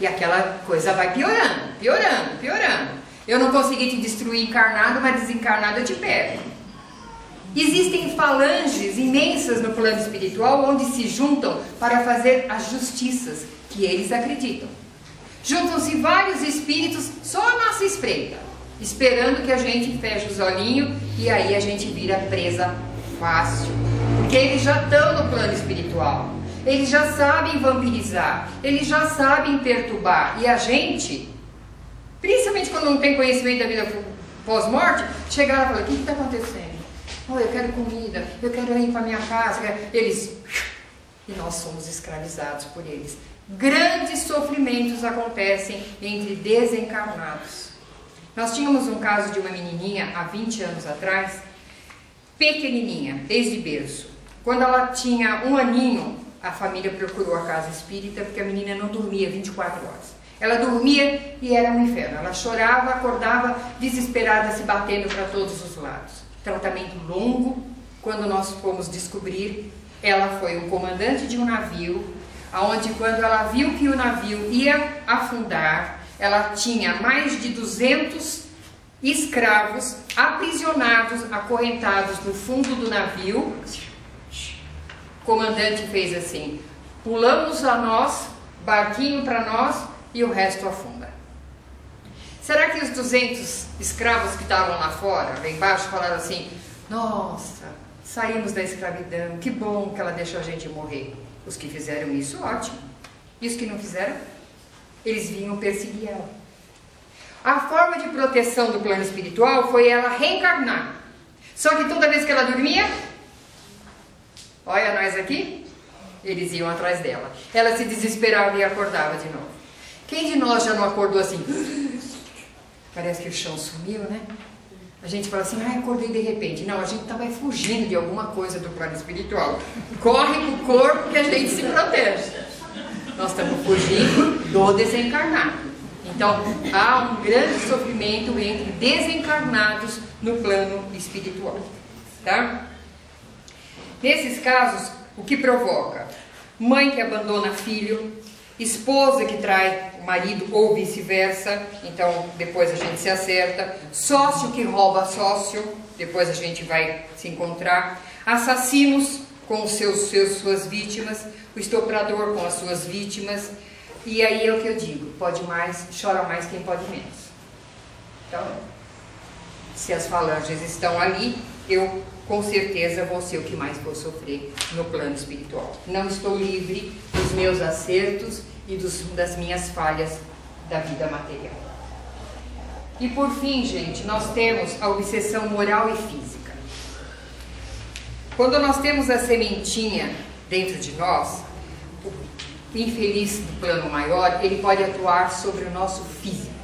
E aquela coisa vai piorando, piorando, piorando. Eu não consegui te destruir encarnado, mas desencarnado eu te pego. Existem falanges imensas no plano espiritual onde se juntam para fazer as justiças que eles acreditam. Juntam-se vários espíritos só à nossa espreita, esperando que a gente feche os olhinhos e aí a gente vira presa fácil. Porque eles já estão no plano espiritual, eles já sabem vampirizar, eles já sabem perturbar. E a gente, principalmente quando não tem conhecimento da vida pós-morte, chega lá e fala: o que está acontecendo? Oh, eu quero comida, eu quero ir para minha casa. Eles... E nós somos escravizados por eles. Grandes sofrimentos acontecem entre desencarnados. Nós tínhamos um caso de uma menininha há 20 anos atrás, pequenininha, desde berço. Quando ela tinha 1 aninho, a família procurou a casa espírita porque a menina não dormia 24 horas. Ela dormia e era um inferno. Ela chorava, acordava desesperada, se batendo para todos os lados. Tratamento longo. Quando nós fomos descobrir, ela foi um comandante de um navio, onde quando ela viu que o navio ia afundar, ela tinha mais de 200 escravos aprisionados, acorrentados no fundo do navio. O comandante fez assim: pulamos a nós, barquinho para nós, e o resto afunda. Será que os 200 escravos que estavam lá fora, lá embaixo, falaram assim: nossa, saímos da escravidão, que bom que ela deixou a gente morrer? Os que fizeram isso, ótimo. E os que não fizeram? Eles vinham perseguir ela. A forma de proteção do plano espiritual foi ela reencarnar. Só que toda vez que ela dormia, olha nós aqui, eles iam atrás dela. Ela se desesperava e acordava de novo. Quem de nós já não acordou assim? Parece que o chão sumiu, né? A gente fala assim: ah, acordei de repente. Não, a gente estava fugindo de alguma coisa do plano espiritual. Corre pro corpo que a gente se protege. Nós estamos fugindo do desencarnado. Então, há um grande sofrimento entre desencarnados no plano espiritual. Tá? Nesses casos, o que provoca? Mãe que abandona filho, esposa que trai o marido ou vice-versa, então depois a gente se acerta, sócio que rouba sócio, depois a gente vai se encontrar, assassinos com suas vítimas, o estuprador com as suas vítimas, e aí é o que eu digo: pode mais, chora mais quem pode menos. Então, se as falanges estão ali, eu com certeza vou ser o que mais vou sofrer no plano espiritual. Não estou livre dos meus acertos e das minhas falhas da vida material. E por fim, gente, nós temos a obsessão moral e física. Quando nós temos a sementinha dentro de nós, o infeliz do plano maior, ele pode atuar sobre o nosso físico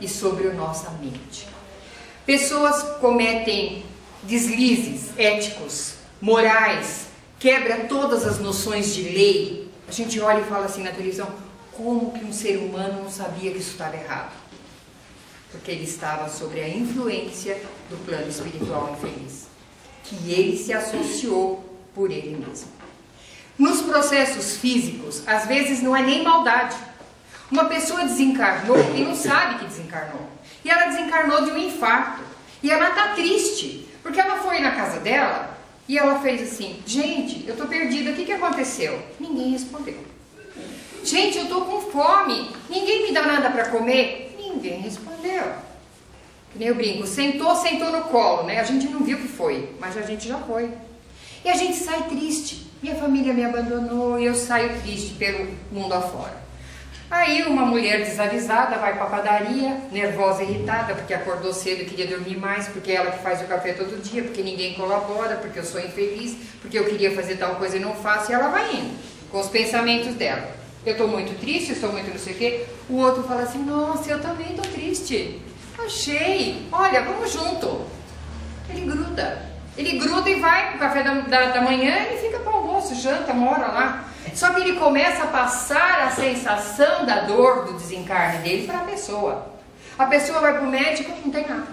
e sobre a nossa mente. Pessoas cometem deslizes éticos, morais, quebra todas as noções de lei. A gente olha e fala assim na televisão: como que um ser humano não sabia que isso estava errado? Porque ele estava sob a influência do plano espiritual infeliz, que ele se associou por ele mesmo. Nos processos físicos, às vezes não é nem maldade. Uma pessoa desencarnou e não sabe que desencarnou. E ela desencarnou de um infarto. E ela está triste, porque ela foi na casa dela e ela fez assim: gente, eu estou perdida, o que aconteceu? Ninguém respondeu. Gente, eu estou com fome, ninguém me dá nada para comer? Ninguém respondeu. Que nem eu brinco: sentou no colo, né? A gente não viu o que foi, mas a gente já foi. E a gente sai triste. Minha família me abandonou e eu saio triste pelo mundo afora. Aí uma mulher desavisada vai para a padaria, nervosa e irritada, porque acordou cedo e queria dormir mais, porque é ela que faz o café todo dia, porque ninguém colabora, porque eu sou infeliz, porque eu queria fazer tal coisa e não faço, e ela vai indo, com os pensamentos dela. Eu estou muito triste, estou muito não sei o quê. O outro fala assim: nossa, eu também estou triste. Achei, olha, vamos junto. Ele gruda e vai para o café da manhã e fica para o almoço, janta, mora lá. Só que ele começa a passar a sensação da dor do desencarne dele para a pessoa. A pessoa vai para o médico, não tem nada.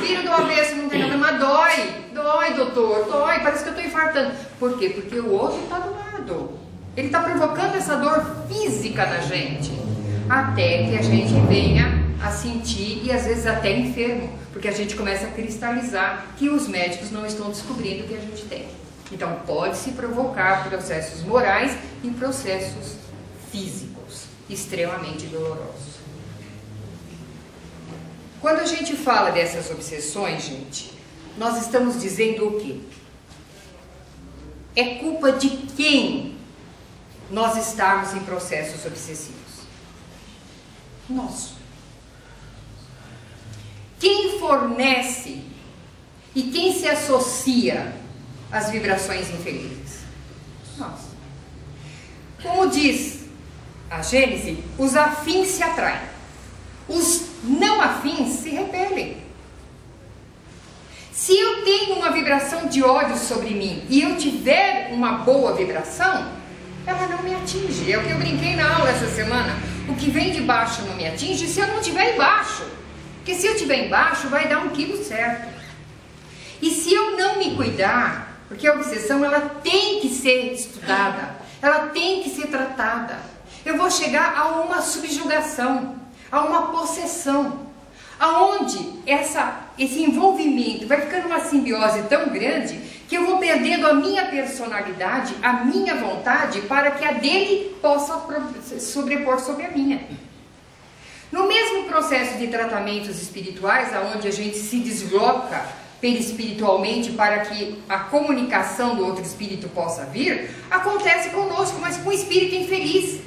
Vira do avesso, não tem nada, mas dói, doutor, dói, parece que eu estou infartando. Por quê? Porque o outro está do lado. Ele está provocando essa dor física na gente, até que a gente venha a sentir, e às vezes até enfermo, porque a gente começa a cristalizar que os médicos não estão descobrindo o que a gente tem. Então pode-se provocar processos morais e processos físicos. extremamente doloroso. Quando a gente fala dessas obsessões, gente, nós estamos dizendo o quê? É culpa de quem nós estarmos em processos obsessivos? Nosso. Quem fornece e quem se associa às vibrações infelizes? Nós. Como diz a Gênese, os afins se atraem, os não afins se repelem. Se eu tenho uma vibração de ódio sobre mim e eu tiver uma boa vibração, ela não me atinge. É o que eu brinquei na aula essa semana. O que vem de baixo não me atinge se eu não estiver embaixo. Porque se eu estiver embaixo, vai dar um quilo certo. E se eu não me cuidar, porque a obsessão ela tem que ser estudada, ela tem que ser tratada, eu vou chegar a uma subjugação, a uma possessão, aonde esse envolvimento vai ficando uma simbiose tão grande que eu vou perdendo a minha personalidade, a minha vontade, para que a dele possa sobrepor sobre a minha. No mesmo processo de tratamentos espirituais, aonde a gente se desloca perispiritualmente para que a comunicação do outro espírito possa vir, acontece conosco, mas com o espírito infeliz,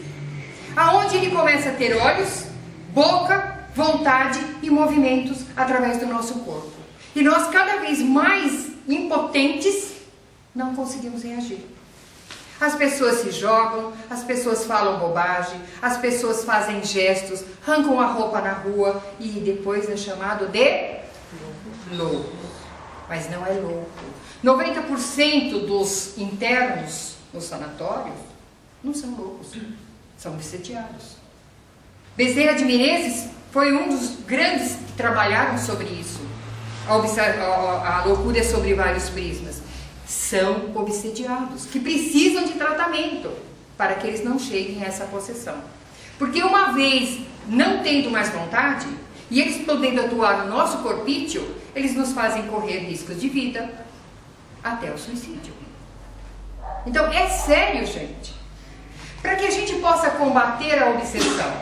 aonde ele começa a ter olhos, boca, vontade e movimentos através do nosso corpo. E nós, cada vez mais impotentes, não conseguimos reagir. As pessoas se jogam, as pessoas falam bobagem, as pessoas fazem gestos, arrancam a roupa na rua e depois é chamado de louco. Mas não é louco. 90% dos internos nos sanatórios não são loucos, são obsediados. Bezerra de Menezes foi um dos grandes que trabalharam sobre isso. A loucura é sobre vários prismas. São obsediados, que precisam de tratamento para que eles não cheguem a essa possessão. Porque uma vez não tendo mais vontade, e eles podendo atuar no nosso corpício, eles nos fazem correr riscos de vida até o suicídio. Então é sério, gente. Para que a gente possa combater a obsessão,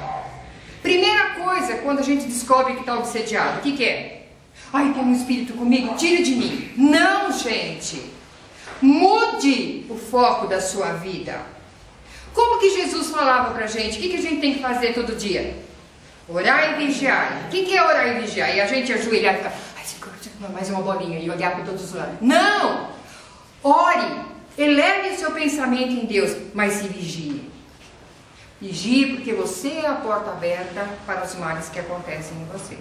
primeira coisa, quando a gente descobre que está obsediado, o que é? Ai, tem um espírito comigo, tira de mim. Não, gente. Mude o foco da sua vida. Como que Jesus falava pra gente? O que a gente tem que fazer todo dia? Orar e vigiar. O que é orar e vigiar? E a gente ajoelhar e ficar, ai, mais uma bolinha e olhar para todos os lados. Não! Ore, eleve o seu pensamento em Deus, mas se vigie. Vigie porque você é a porta aberta para os males que acontecem em você.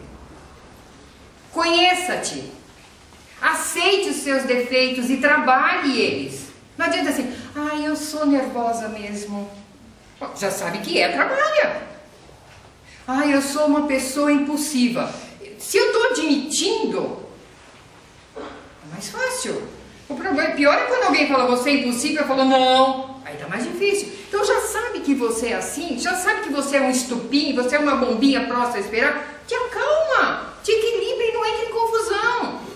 Conheça-te. Aceite os seus defeitos e trabalhe eles. Não adianta assim, eu sou nervosa mesmo. Já sabe que trabalha. Eu sou uma pessoa impulsiva. Se eu estou admitindo, é mais fácil. O problema pior é quando alguém fala, você é impulsiva, eu falo, não. Aí tá mais difícil. Então já sabe que você é assim, já sabe que você é um estupim, você é uma bombinha próxima a esperar. Te acalma, te equilibra e não entre em confusão.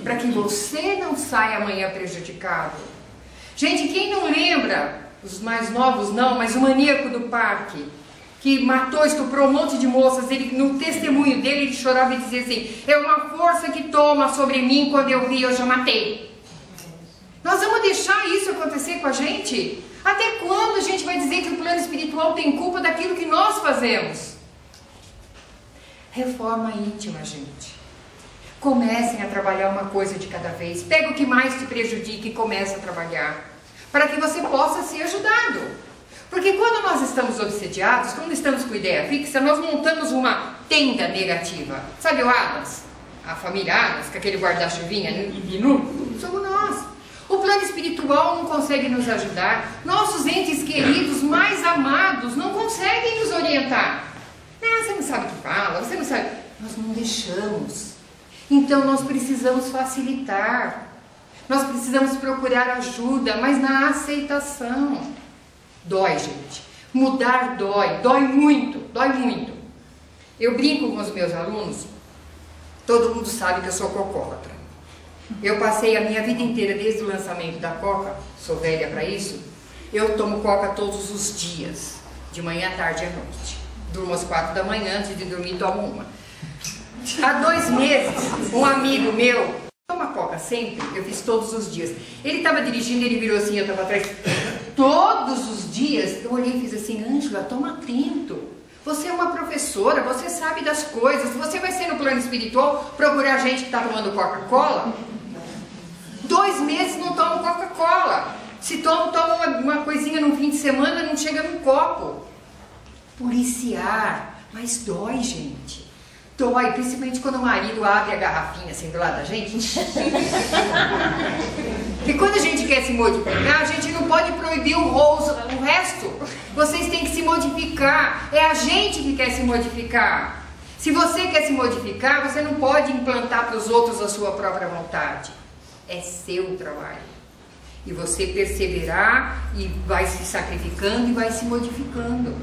Para que você não saia amanhã prejudicado. Gente, quem não lembra, os mais novos não, mas o maníaco do parque, que matou, estuprou um monte de moças, ele, no testemunho dele, ele chorava e dizia assim, é uma força que toma sobre mim, quando eu vi, eu já matei. Nós vamos deixar isso acontecer com a gente? Até quando a gente vai dizer que o plano espiritual tem culpa daquilo que nós fazemos? Reforma íntima, gente. Comecem a trabalhar uma coisa de cada vez. Pega o que mais te prejudica e começa a trabalhar. Para que você possa ser ajudado. Porque quando nós estamos obsediados, quando estamos com ideia fixa, nós montamos uma tenda negativa. Sabe o Adams? A família Adams, com aquele guarda-chuvinha nu? Somos nós. O plano espiritual não consegue nos ajudar. Nossos entes queridos mais amados não conseguem nos orientar. Você não sabe o que fala, você não sabe. Nós não deixamos. Então nós precisamos facilitar, nós precisamos procurar ajuda, mas na aceitação. Dói, gente. Mudar dói, dói muito, dói muito. Eu brinco com os meus alunos, todo mundo sabe que eu sou cocólatra. Eu passei a minha vida inteira, desde o lançamento da Coca, sou velha para isso, eu tomo Coca todos os dias, de manhã, tarde e à noite. Durmo às 4 da manhã, antes de dormir tomo uma. Há 2 meses, um amigo meu toma coca sempre, eu fiz todos os dias. Ele estava dirigindo, ele virou assim, eu estava atrás. Todos os dias, eu olhei e fiz assim, Ângela, toma atento. Você é uma professora, você sabe das coisas. Você vai ser no plano espiritual procurar gente que está tomando Coca-Cola? 2 meses não tomam Coca-Cola. Se tomam uma coisinha no fim de semana, não chega num copo. Policiar, mas dói, gente. Dói, principalmente quando o marido abre a garrafinha assim do lado da gente. Porque quando a gente quer se modificar, a gente não pode proibir o resto. Vocês têm que se modificar. É a gente que quer se modificar. Se você quer se modificar, você não pode implantar para os outros a sua própria vontade. É seu trabalho. E você perseverar e vai se sacrificando e vai se modificando.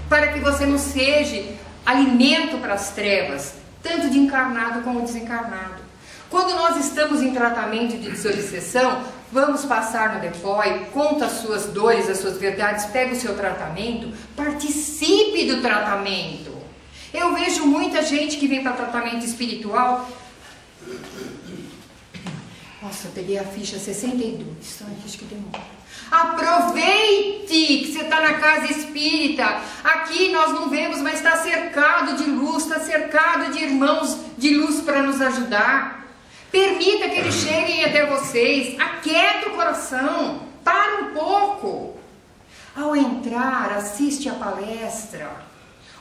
Para que você não seja alimento para as trevas, tanto de encarnado como desencarnado. Quando nós estamos em tratamento de desobsessão, vamos passar no DEPOI, conta as suas dores, as suas verdades, pega o seu tratamento, participe do tratamento. Eu vejo muita gente que vem para tratamento espiritual. Nossa, eu peguei a ficha 62, a ficha que demora. Aproveite que você está na casa espírita. Aqui nós não vemos, mas está cercado de luz, está cercado de irmãos de luz para nos ajudar. Permita que eles cheguem até vocês. Aquieta o coração. Para um pouco. Ao entrar, assiste a palestra.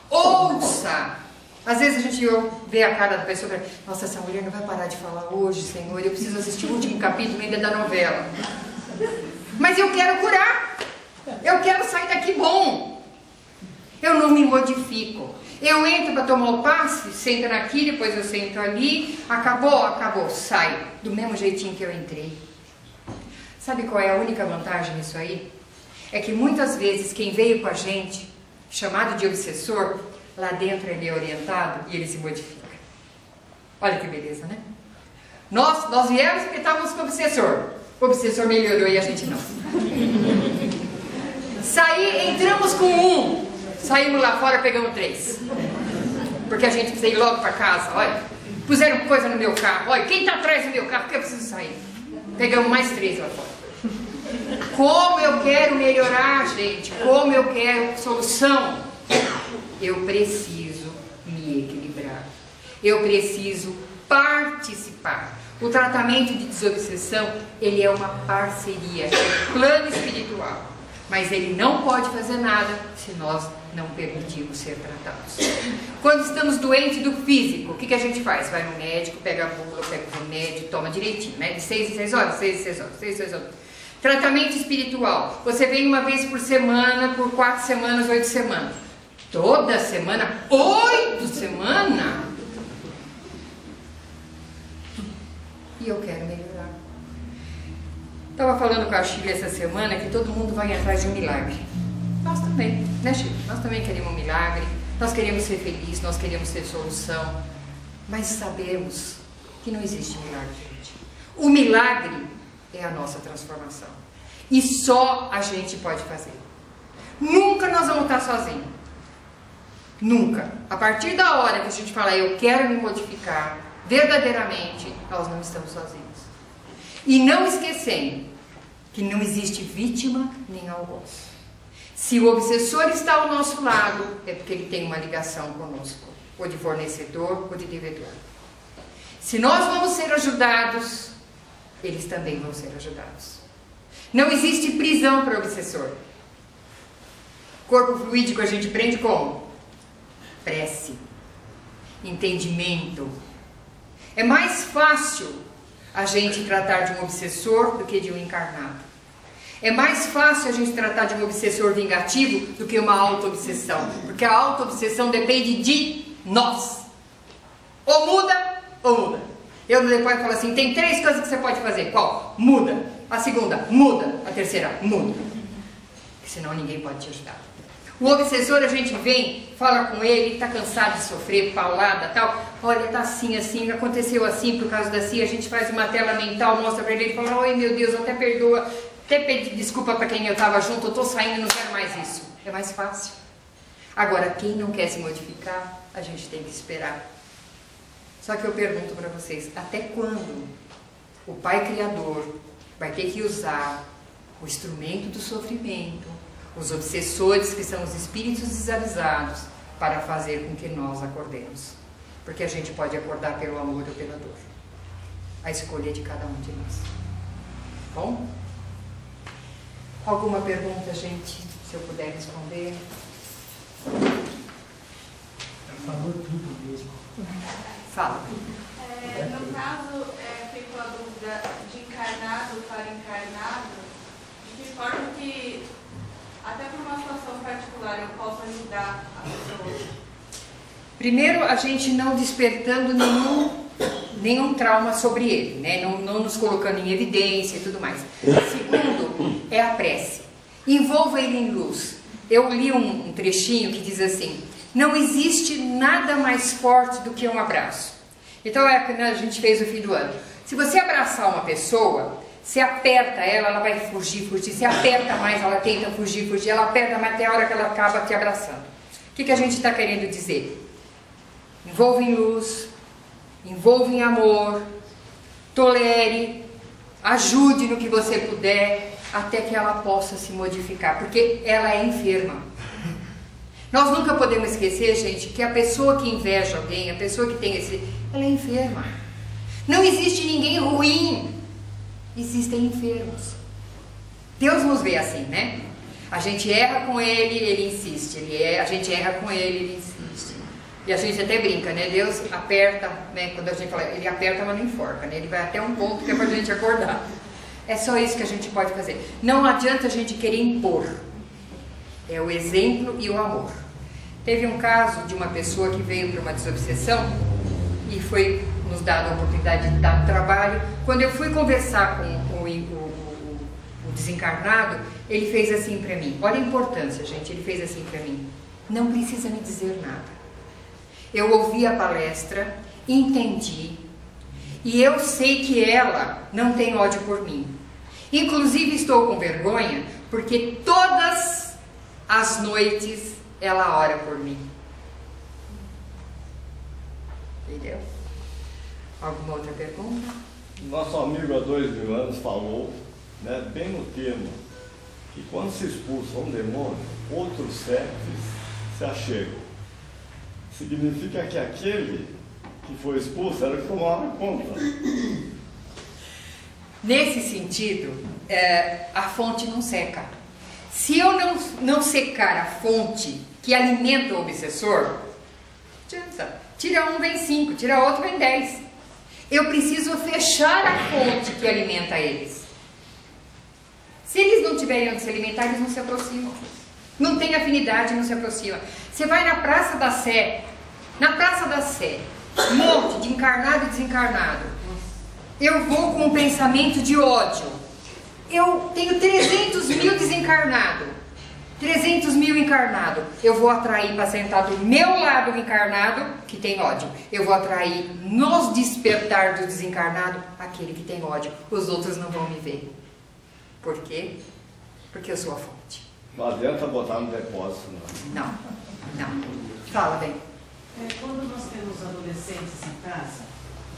Ouça. Às vezes a gente vê a cara da pessoa e fala, nossa, essa mulher não vai parar de falar hoje, Senhor. Eu preciso assistir o último capítulo ainda da novela. Mas eu quero curar. Eu quero sair daqui bom. Eu não me modifico. Eu entro para tomar o passe, sento aqui, depois eu sento ali. Acabou, acabou. Saio do mesmo jeitinho que eu entrei. Sabe qual é a única vantagem nisso aí? É que muitas vezes quem veio com a gente, chamado de obsessor, lá dentro ele é orientado e ele se modifica. Olha que beleza, né? Nós viemos porque estávamos com o obsessor. O obsessor melhorou e a gente não. Entramos com 1, saímos lá fora, pegamos 3. Porque a gente precisa ir logo para casa, olha. Puseram coisa no meu carro, olha, quem está atrás do meu carro, que eu preciso sair. Pegamos mais 3 lá fora. Como eu quero melhorar, gente, como eu quero solução. Eu preciso me equilibrar. Eu preciso participar. O tratamento de desobsessão, ele é uma parceria, é um plano espiritual. Mas ele não pode fazer nada se nós não permitirmos ser tratados. Quando estamos doentes do físico, o que a gente faz? Vai no médico, pega a bula, pega o remédio, toma direitinho, né? De 6 em 6 horas, 6 em 6 horas, 6 em 6 horas. Tratamento espiritual, você vem uma vez por semana, por 4 semanas, 8 semanas. Toda semana, 8 semanas? E eu quero melhorar. Estava falando com a Chile essa semana que todo mundo vai atrás de um milagre. Nós também, né, Chile? Nós também queremos um milagre, nós queremos ser felizes, nós queremos ter solução. Mas sabemos que não existe milagre, gente. O milagre é a nossa transformação. E só a gente pode fazer. Nunca nós vamos estar sozinhos. Nunca. A partir da hora que a gente falar, eu quero me modificar, verdadeiramente, nós não estamos sozinhos. E não esquecendo que não existe vítima nem algoz. Se o obsessor está ao nosso lado, é porque ele tem uma ligação conosco, ou de fornecedor ou de devedor. Se nós vamos ser ajudados, eles também vão ser ajudados. Não existe prisão para o obsessor. Corpo fluídico a gente prende como? Prece, entendimento. É mais fácil a gente tratar de um obsessor do que de um encarnado. É mais fácil a gente tratar de um obsessor vingativo do que uma auto-obsessão. Porque a auto-obsessão depende de nós. Ou muda, ou muda. Eu depois falo assim, tem 3 coisas que você pode fazer. Qual? Muda. A segunda, muda. A terceira, muda. Porque senão ninguém pode te ajudar. O obsessor, a gente vem, fala com ele está cansado de sofrer, paulada, tal. Olha, tá assim, assim, aconteceu assim, por causa da a gente faz uma tela mental, mostra para ele e fala, oi meu Deus, até perdoa, até pedi desculpa para quem eu estava junto, eu estou saindo, não quero mais isso. É mais fácil. Agora, quem não quer se modificar, a gente tem que esperar. Só que eu pergunto para vocês, até quando o Pai Criador vai ter que usar o instrumento do sofrimento, os obsessores, que são os espíritos desavisados, para fazer com que nós acordemos? Porque a gente pode acordar pelo amor ou pela dor. A escolha é de cada um de nós. Bom? Alguma pergunta, gente? Se eu puder responder. Falou tudo mesmo. Fala. No caso, ficou a dúvida de encarnado para encarnado, de que forma que, até por uma situação particular, eu posso ajudar a pessoa? Primeiro, a gente não despertando nenhum trauma sobre ele, né? Não nos colocando em evidência e tudo mais. Segundo, é a prece. Envolva ele em luz. Eu li um trechinho que diz assim: não existe nada mais forte do que um abraço. Então, quando a gente fez o fim do ano. Se você abraçar uma pessoa, se aperta ela, ela vai fugir. Se aperta mais, ela tenta fugir. Ela aperta mais até a hora que ela acaba te abraçando. O que a gente está querendo dizer? Envolva em luz, envolva em amor, tolere, ajude no que você puder, até que ela possa se modificar, porque ela é enferma. Nós nunca podemos esquecer, gente, que a pessoa que inveja alguém, a pessoa que tem ela é enferma. Não existe ninguém ruim, existem enfermos. Deus nos vê assim, né? A gente erra com ele insiste. A gente erra com ele insiste. E a gente até brinca, né? Deus aperta, né? Quando a gente fala, ele aperta, mas não enforca, né? Ele vai até um ponto que é pra gente acordar. É só isso que a gente pode fazer. Não adianta a gente querer impor. É o exemplo e o amor. Teve um caso de uma pessoa que veio para uma desobsessão e foi nos dada a oportunidade de dar um trabalho. Quando eu fui conversar com o desencarnado, ele fez assim para mim. Olha a importância, gente. Ele fez assim para mim: não precisa me dizer nada. Eu ouvi a palestra, entendi, e eu sei que ela não tem ódio por mim. Inclusive estou com vergonha, porque todas as noites ela ora por mim. Entendeu? Alguma outra pergunta? Nosso amigo há 2000 anos falou, né, bem no tema, que quando se expulsa um demônio, outros seres se achegam. Significa que aquele que foi expulso era que tomava conta. Nesse sentido, a fonte não seca. Se eu não secar a fonte que alimenta o obsessor, tira um, vem 5, tira outro, vem 10. Eu preciso fechar a fonte que alimenta eles. Se eles não tiverem onde se alimentar, eles não se aproximam. Não tem afinidade, não se aproxima. Você vai na Praça da Sé, um monte de encarnado e desencarnado. Eu vou com um pensamento de ódio. Eu tenho 300 mil desencarnados, 300 mil encarnados. Eu vou atrair para sentar do meu lado o encarnado que tem ódio. Eu vou atrair nos despertar do desencarnado aquele que tem ódio. Os outros não vão me ver. Por quê? Porque eu sou a fonte. Não adianta botar no depósito, não. Não. Fala bem. Quando nós temos adolescentes em casa,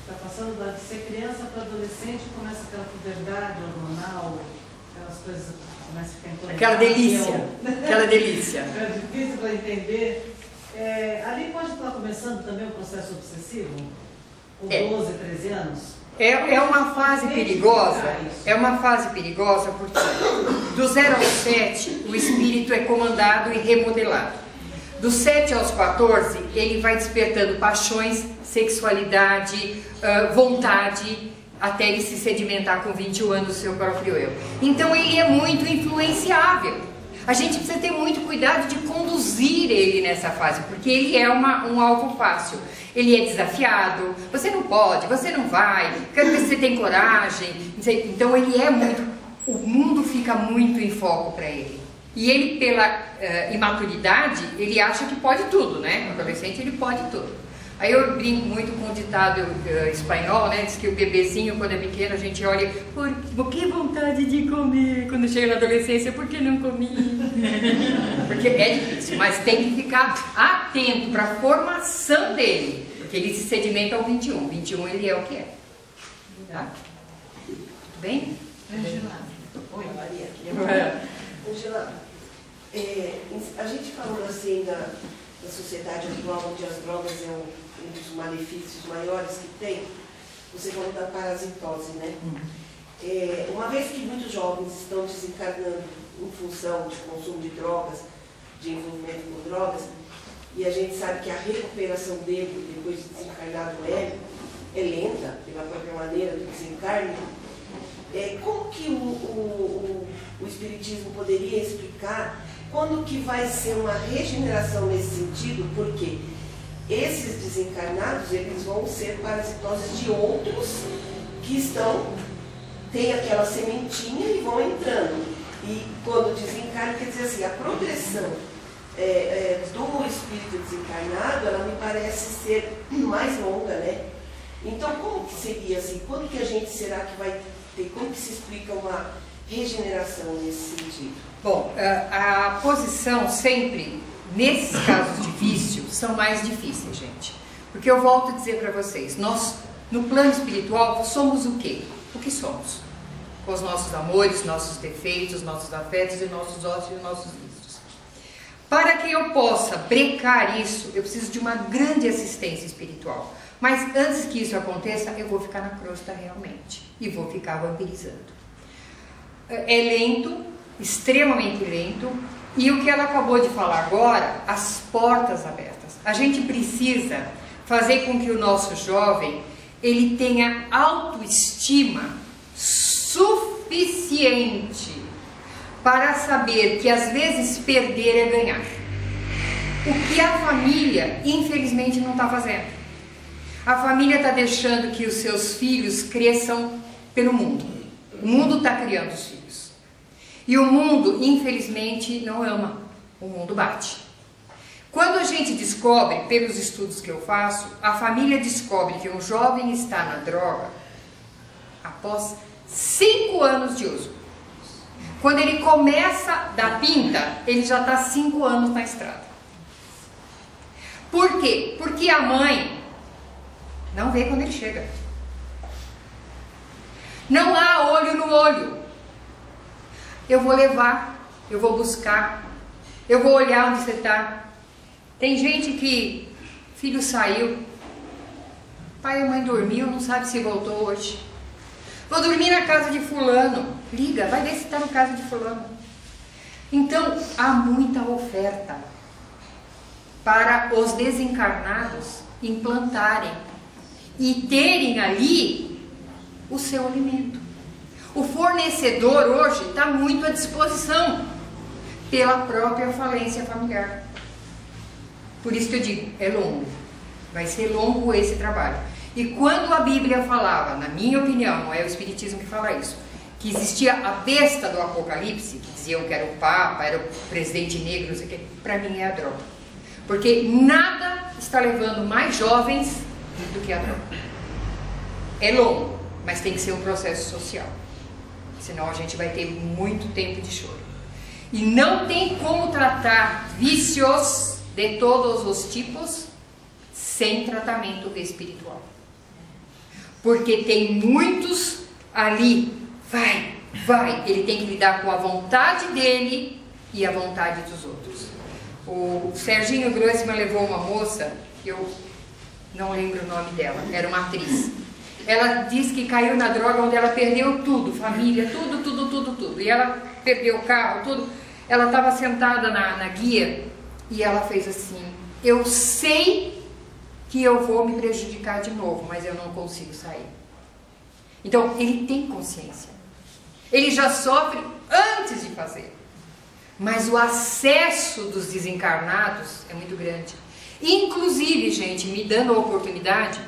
está passando de ser criança para adolescente, começa aquela puberdade hormonal, aquelas coisas, começa a ficar intolerância. Aquela delícia. É difícil para entender. Ali pode estar começando também o processo obsessivo? Com 12, 13 anos? É uma fase perigosa. É uma fase perigosa porque do 0 ao 7 o espírito é comandado e remodelado. Dos 7 aos 14, ele vai despertando paixões, sexualidade, vontade, até ele se sedimentar com 21 anos o seu próprio eu. Então ele é muito influenciável. A gente precisa ter muito cuidado de conduzir ele nessa fase, porque ele é um alvo fácil. Ele é desafiado, você não pode, você não vai, quero ver se você tem coragem. Então ele é muito, o mundo fica muito em foco para ele. E ele, pela imaturidade, ele acha que pode tudo, né? O adolescente, ele pode tudo. Aí eu brinco muito com o ditado espanhol, né? Diz que o bebezinho, quando é pequeno, a gente olha, por que vontade de comer? Quando chega na adolescência, por que não comi? Porque é difícil, mas tem que ficar atento para a formação dele, porque ele se sedimenta ao 21. 21 ele é o que é. Tá? Tudo bem? Angela. Oi, Maria. Angela, a gente falou assim da sociedade atual, onde as drogas é um dos malefícios maiores que tem. Você falou da parasitose, né? Uma vez que muitos jovens estão desencarnando em função de consumo de drogas, de envolvimento com drogas, e a gente sabe que a recuperação dele, depois de desencarnado é lenta, pela própria maneira do desencarne, como que o Espiritismo poderia explicar quando que vai ser uma regeneração nesse sentido? Porque esses desencarnados, eles vão ser parasitoses de outros que têm aquela sementinha e vão entrando. E quando desencarna, quer dizer assim, a progressão do espírito desencarnado, ela me parece ser mais longa, né? Então, como que seria assim? Quando que a gente será que vai ter? Como que se explica uma regeneração nesse sentido? Bom, a posição sempre, nesses casos de vício, são mais difíceis, gente. Porque eu volto a dizer para vocês, nós, no plano espiritual, somos o quê? O que somos? Com os nossos amores, nossos defeitos, nossos afetos e nossos ócios e nossos vícios. Para que eu possa brecar isso, eu preciso de uma grande assistência espiritual. Mas antes que isso aconteça, eu vou ficar na crosta realmente. E vou ficar vampirizando. É lento, extremamente lento. E o que ela acabou de falar agora, as portas abertas. A gente precisa fazer com que o nosso jovem, ele tenha autoestima suficiente para saber que às vezes perder é ganhar. O que a família, infelizmente, não está fazendo. A família está deixando que os seus filhos cresçam pelo mundo. O mundo está criando os filhos. E o mundo, infelizmente, não ama. O mundo bate. Quando a gente descobre, pelos estudos que eu faço, a família descobre que um jovem está na droga após 5 anos de uso. Quando ele começa da pinta, ele já está 5 anos na estrada. Por quê? Porque a mãe não vê quando ele chega. Não há olho no olho. Eu vou levar, eu vou buscar, eu vou olhar onde você está. Tem gente que filho saiu, pai e mãe dormiu, não sabe se voltou hoje. Vou dormir na casa de fulano. Liga, vai ver se está na casa de fulano. Então, há muita oferta para os desencarnados implantarem e terem ali o seu alimento. O fornecedor hoje está muito à disposição pela própria falência familiar. Por isso que eu digo, é longo. Vai ser longo esse trabalho. E quando a Bíblia falava, na minha opinião, não é o Espiritismo que fala isso, que existia a besta do Apocalipse, que diziam que era o Papa, era o presidente negro, não sei o quê, para mim é a droga. Porque nada está levando mais jovens do que a droga. É longo, mas tem que ser um processo social. Senão a gente vai ter muito tempo de choro. E não tem como tratar vícios de todos os tipos sem tratamento espiritual. Porque tem muitos ali, vai, ele tem que lidar com a vontade dele e a vontade dos outros. O Serginho Grossman levou uma moça, eu não lembro o nome dela, era uma atriz. Ela disse que caiu na droga onde ela perdeu tudo, família, tudo. E ela perdeu o carro, tudo. Ela estava sentada na guia e ela fez assim, eu sei que eu vou me prejudicar de novo, mas eu não consigo sair. Então, ele tem consciência. Ele já sofre antes de fazer. Mas o acesso dos desencarnados é muito grande. Inclusive, gente, me dando a oportunidade,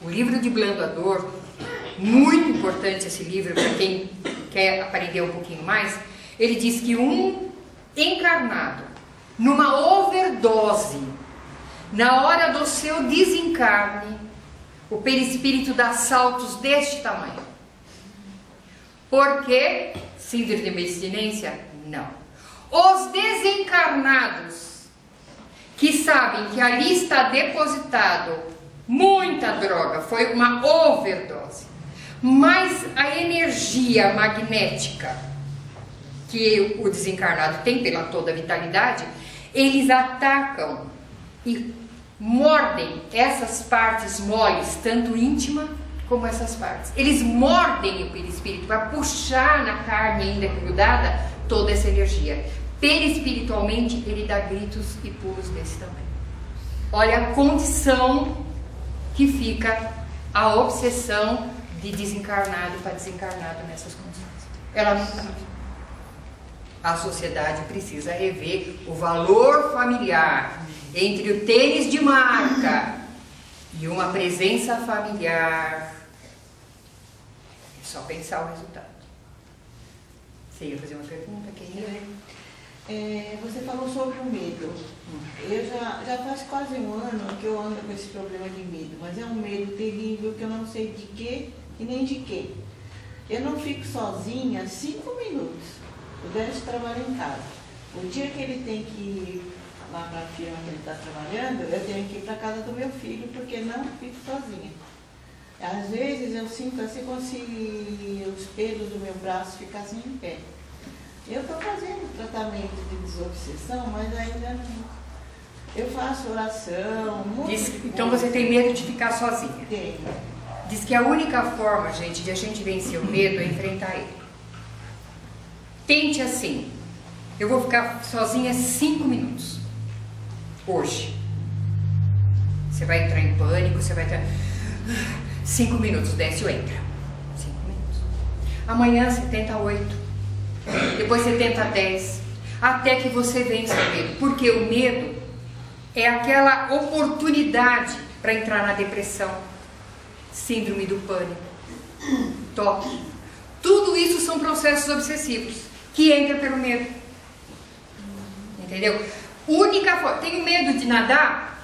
o livro de Blando a Dor, muito importante esse livro para quem quer aprender um pouquinho mais, ele diz que um encarnado, numa overdose, Na hora do seu desencarne, o perispírito dá saltos deste tamanho. Por quê? Síndrome de abstinência? Não. Os desencarnados que sabem que ali está depositado muita droga, foi uma overdose, mas a energia magnética que o desencarnado tem pela toda a vitalidade, eles atacam e mordem essas partes moles, tanto íntima como essas partes. Eles mordem o perispírito para puxar na carne ainda grudada toda essa energia. Perispiritualmente, ele dá gritos e pulos desse tamanho. Olha a condição que fica a obsessão de desencarnado para desencarnado nessas condições. Ela não cabe. A sociedade precisa rever o valor familiar entre o tênis de marca e uma presença familiar. É só pensar o resultado. Você ia fazer uma pergunta? Quem ia? Você falou sobre o medo. Eu já faz quase um ano que eu ando com esse problema de medo, mas é um medo terrível que eu não sei de quê e nem de quê. Eu não fico sozinha 5 minutos. O Décio trabalha em casa. O dia que ele tem que ir lá para a firma que ele está trabalhando, eu tenho que ir para a casa do meu filho, porque não fico sozinha. Às vezes eu sinto assim como se os pelos do meu braço ficassem em pé. Eu estou fazendo tratamento de desobsessão, mas ainda não. Eu faço oração. Então você tem medo de ficar sozinha? Tenho. Diz que a única forma, gente, de a gente vencer o medo é enfrentar ele. Tente assim. Eu vou ficar sozinha 5 minutos. Hoje. Você vai entrar em pânico, você vai entrar... 5 minutos, Décio entra. 5 minutos. Amanhã você tenta 8. Depois você tenta 10. Até que você vença o medo. Porque o medo é aquela oportunidade para entrar na depressão. Síndrome do pânico. Toque. Tudo isso são processos obsessivos que entram pelo medo. Entendeu? Única forma. Tenho medo de nadar?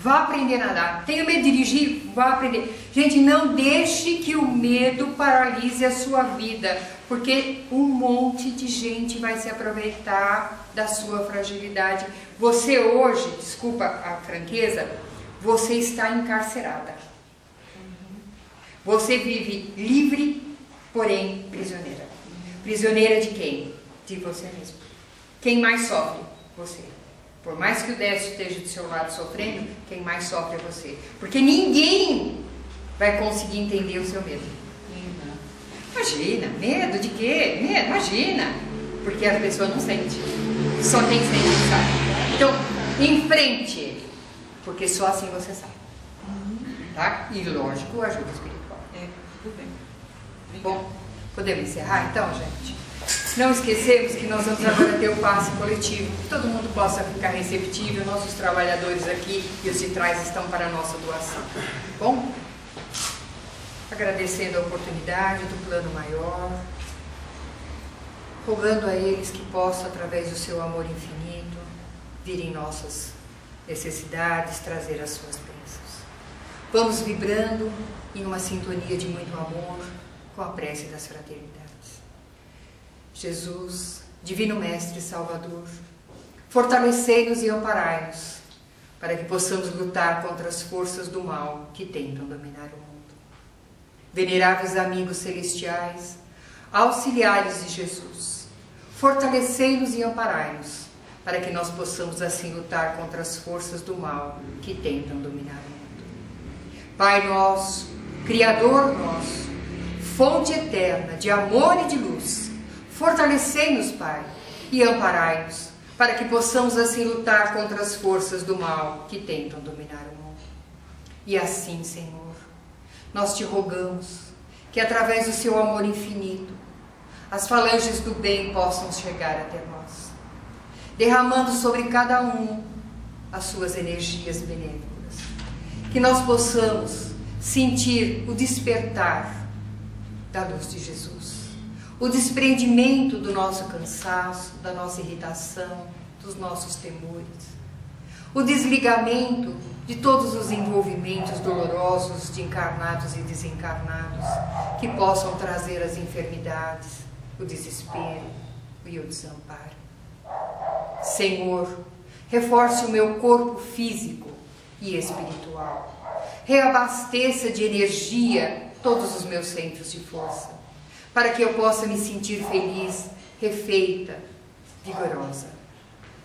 Vá aprender a nadar. Tenho medo de dirigir? Vá aprender. Gente, não deixe que o medo paralise a sua vida, porque um monte de gente vai se aproveitar da sua fragilidade. Você hoje, desculpa a franqueza, você está encarcerada. Você vive livre, porém prisioneira. Prisioneira de quem? De você mesmo. Quem mais sofre? Você. Por mais que o Décio esteja do seu lado sofrendo, quem mais sofre é você. Porque ninguém vai conseguir entender o seu medo. Imagina, medo de quê? Medo, imagina. Porque a pessoa não sente. Só quem sente sabe. Então, enfrente ele. Porque só assim você sabe. Tá? E lógico, ajuda espiritual. Tudo bem. Bom, podemos encerrar então, gente? Não esquecemos que nós vamos agora ter o passe coletivo, que todo mundo possa ficar receptível, nossos trabalhadores aqui e os de trás estão para a nossa doação. Bom? Agradecendo a oportunidade do plano maior, rogando a eles que possam, através do seu amor infinito, vir em nossas necessidades, trazer as suas bênçãos. Vamos vibrando em uma sintonia de muito amor com a prece das fraternidades. Jesus, Divino Mestre Salvador, fortalecei-nos e amparai-nos, para que possamos lutar contra as forças do mal que tentam dominar o mundo. Veneráveis amigos celestiais, auxiliares de Jesus, fortalecei-nos e amparai-nos, para que nós possamos assim lutar contra as forças do mal que tentam dominar o mundo. Pai nosso, Criador nosso, fonte eterna de amor e de luz, fortalecei-nos, Pai, e amparai-nos, para que possamos assim lutar contra as forças do mal que tentam dominar o mundo. E assim, Senhor, nós te rogamos que através do seu amor infinito, as falanges do bem possam chegar até nós, derramando sobre cada um as suas energias benéficas, que nós possamos sentir o despertar da luz de Jesus, o desprendimento do nosso cansaço, da nossa irritação, dos nossos temores, o desligamento de todos os envolvimentos dolorosos de encarnados e desencarnados que possam trazer as enfermidades, o desespero e o desamparo. Senhor, reforce o meu corpo físico e espiritual. Reabasteça de energia todos os meus centros de força, para que eu possa me sentir feliz, refeita, vigorosa.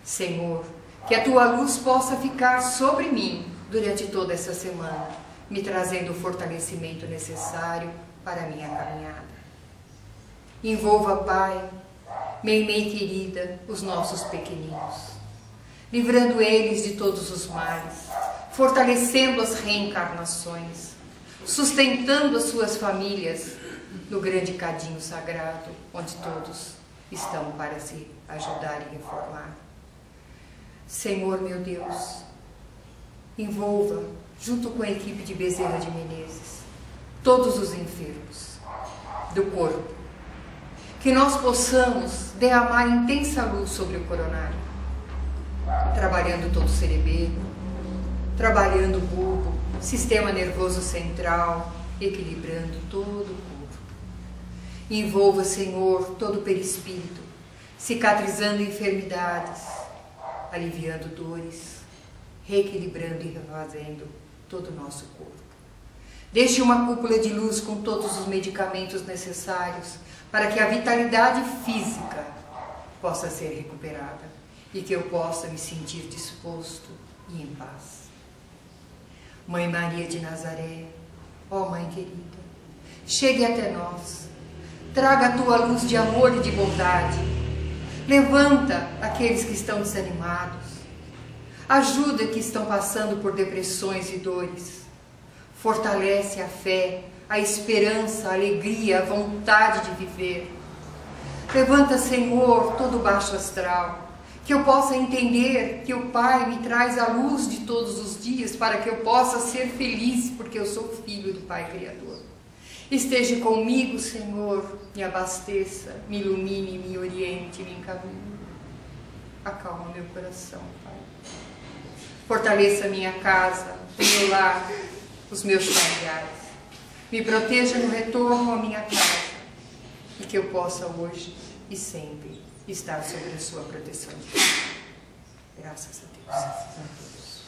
Senhor, que a tua luz possa ficar sobre mim durante toda essa semana, me trazendo o fortalecimento necessário para a minha caminhada. Envolva, Pai, minha mãe querida, os nossos pequeninos, livrando eles de todos os males, fortalecendo as reencarnações, sustentando as suas famílias no grande cadinho sagrado, onde todos estão para se ajudar e reformar. Senhor, meu Deus, envolva, junto com a equipe de Bezerra de Menezes, todos os enfermos do corpo, que nós possamos derramar intensa luz sobre o coronário, trabalhando todo o cerebelo, trabalhando o bulbo, sistema nervoso central, equilibrando todo o corpo. Envolva, Senhor, todo o perispírito, cicatrizando enfermidades, aliviando dores, reequilibrando e refazendo todo o nosso corpo. Deixe uma cúpula de luz com todos os medicamentos necessários para que a vitalidade física possa ser recuperada e que eu possa me sentir disposto e em paz. Mãe Maria de Nazaré, ó Mãe querida, chegue até nós, traga a tua luz de amor e de bondade, levanta aqueles que estão desanimados, ajuda que estão passando por depressões e dores, fortalece a fé, a esperança, a alegria, a vontade de viver. Levanta, Senhor, todo o baixo astral, que eu possa entender que o Pai me traz a luz de todos os dias para que eu possa ser feliz, porque eu sou filho do Pai Criador. Esteja comigo, Senhor, me abasteça, me ilumine, me oriente, me encaminhe. Acalma meu coração, Pai. Fortaleça a minha casa, o meu lar, os meus familiares. Me proteja no retorno à minha casa e que eu possa hoje e sempre estar sob a sua proteção. Graças a Deus. Graças a Deus.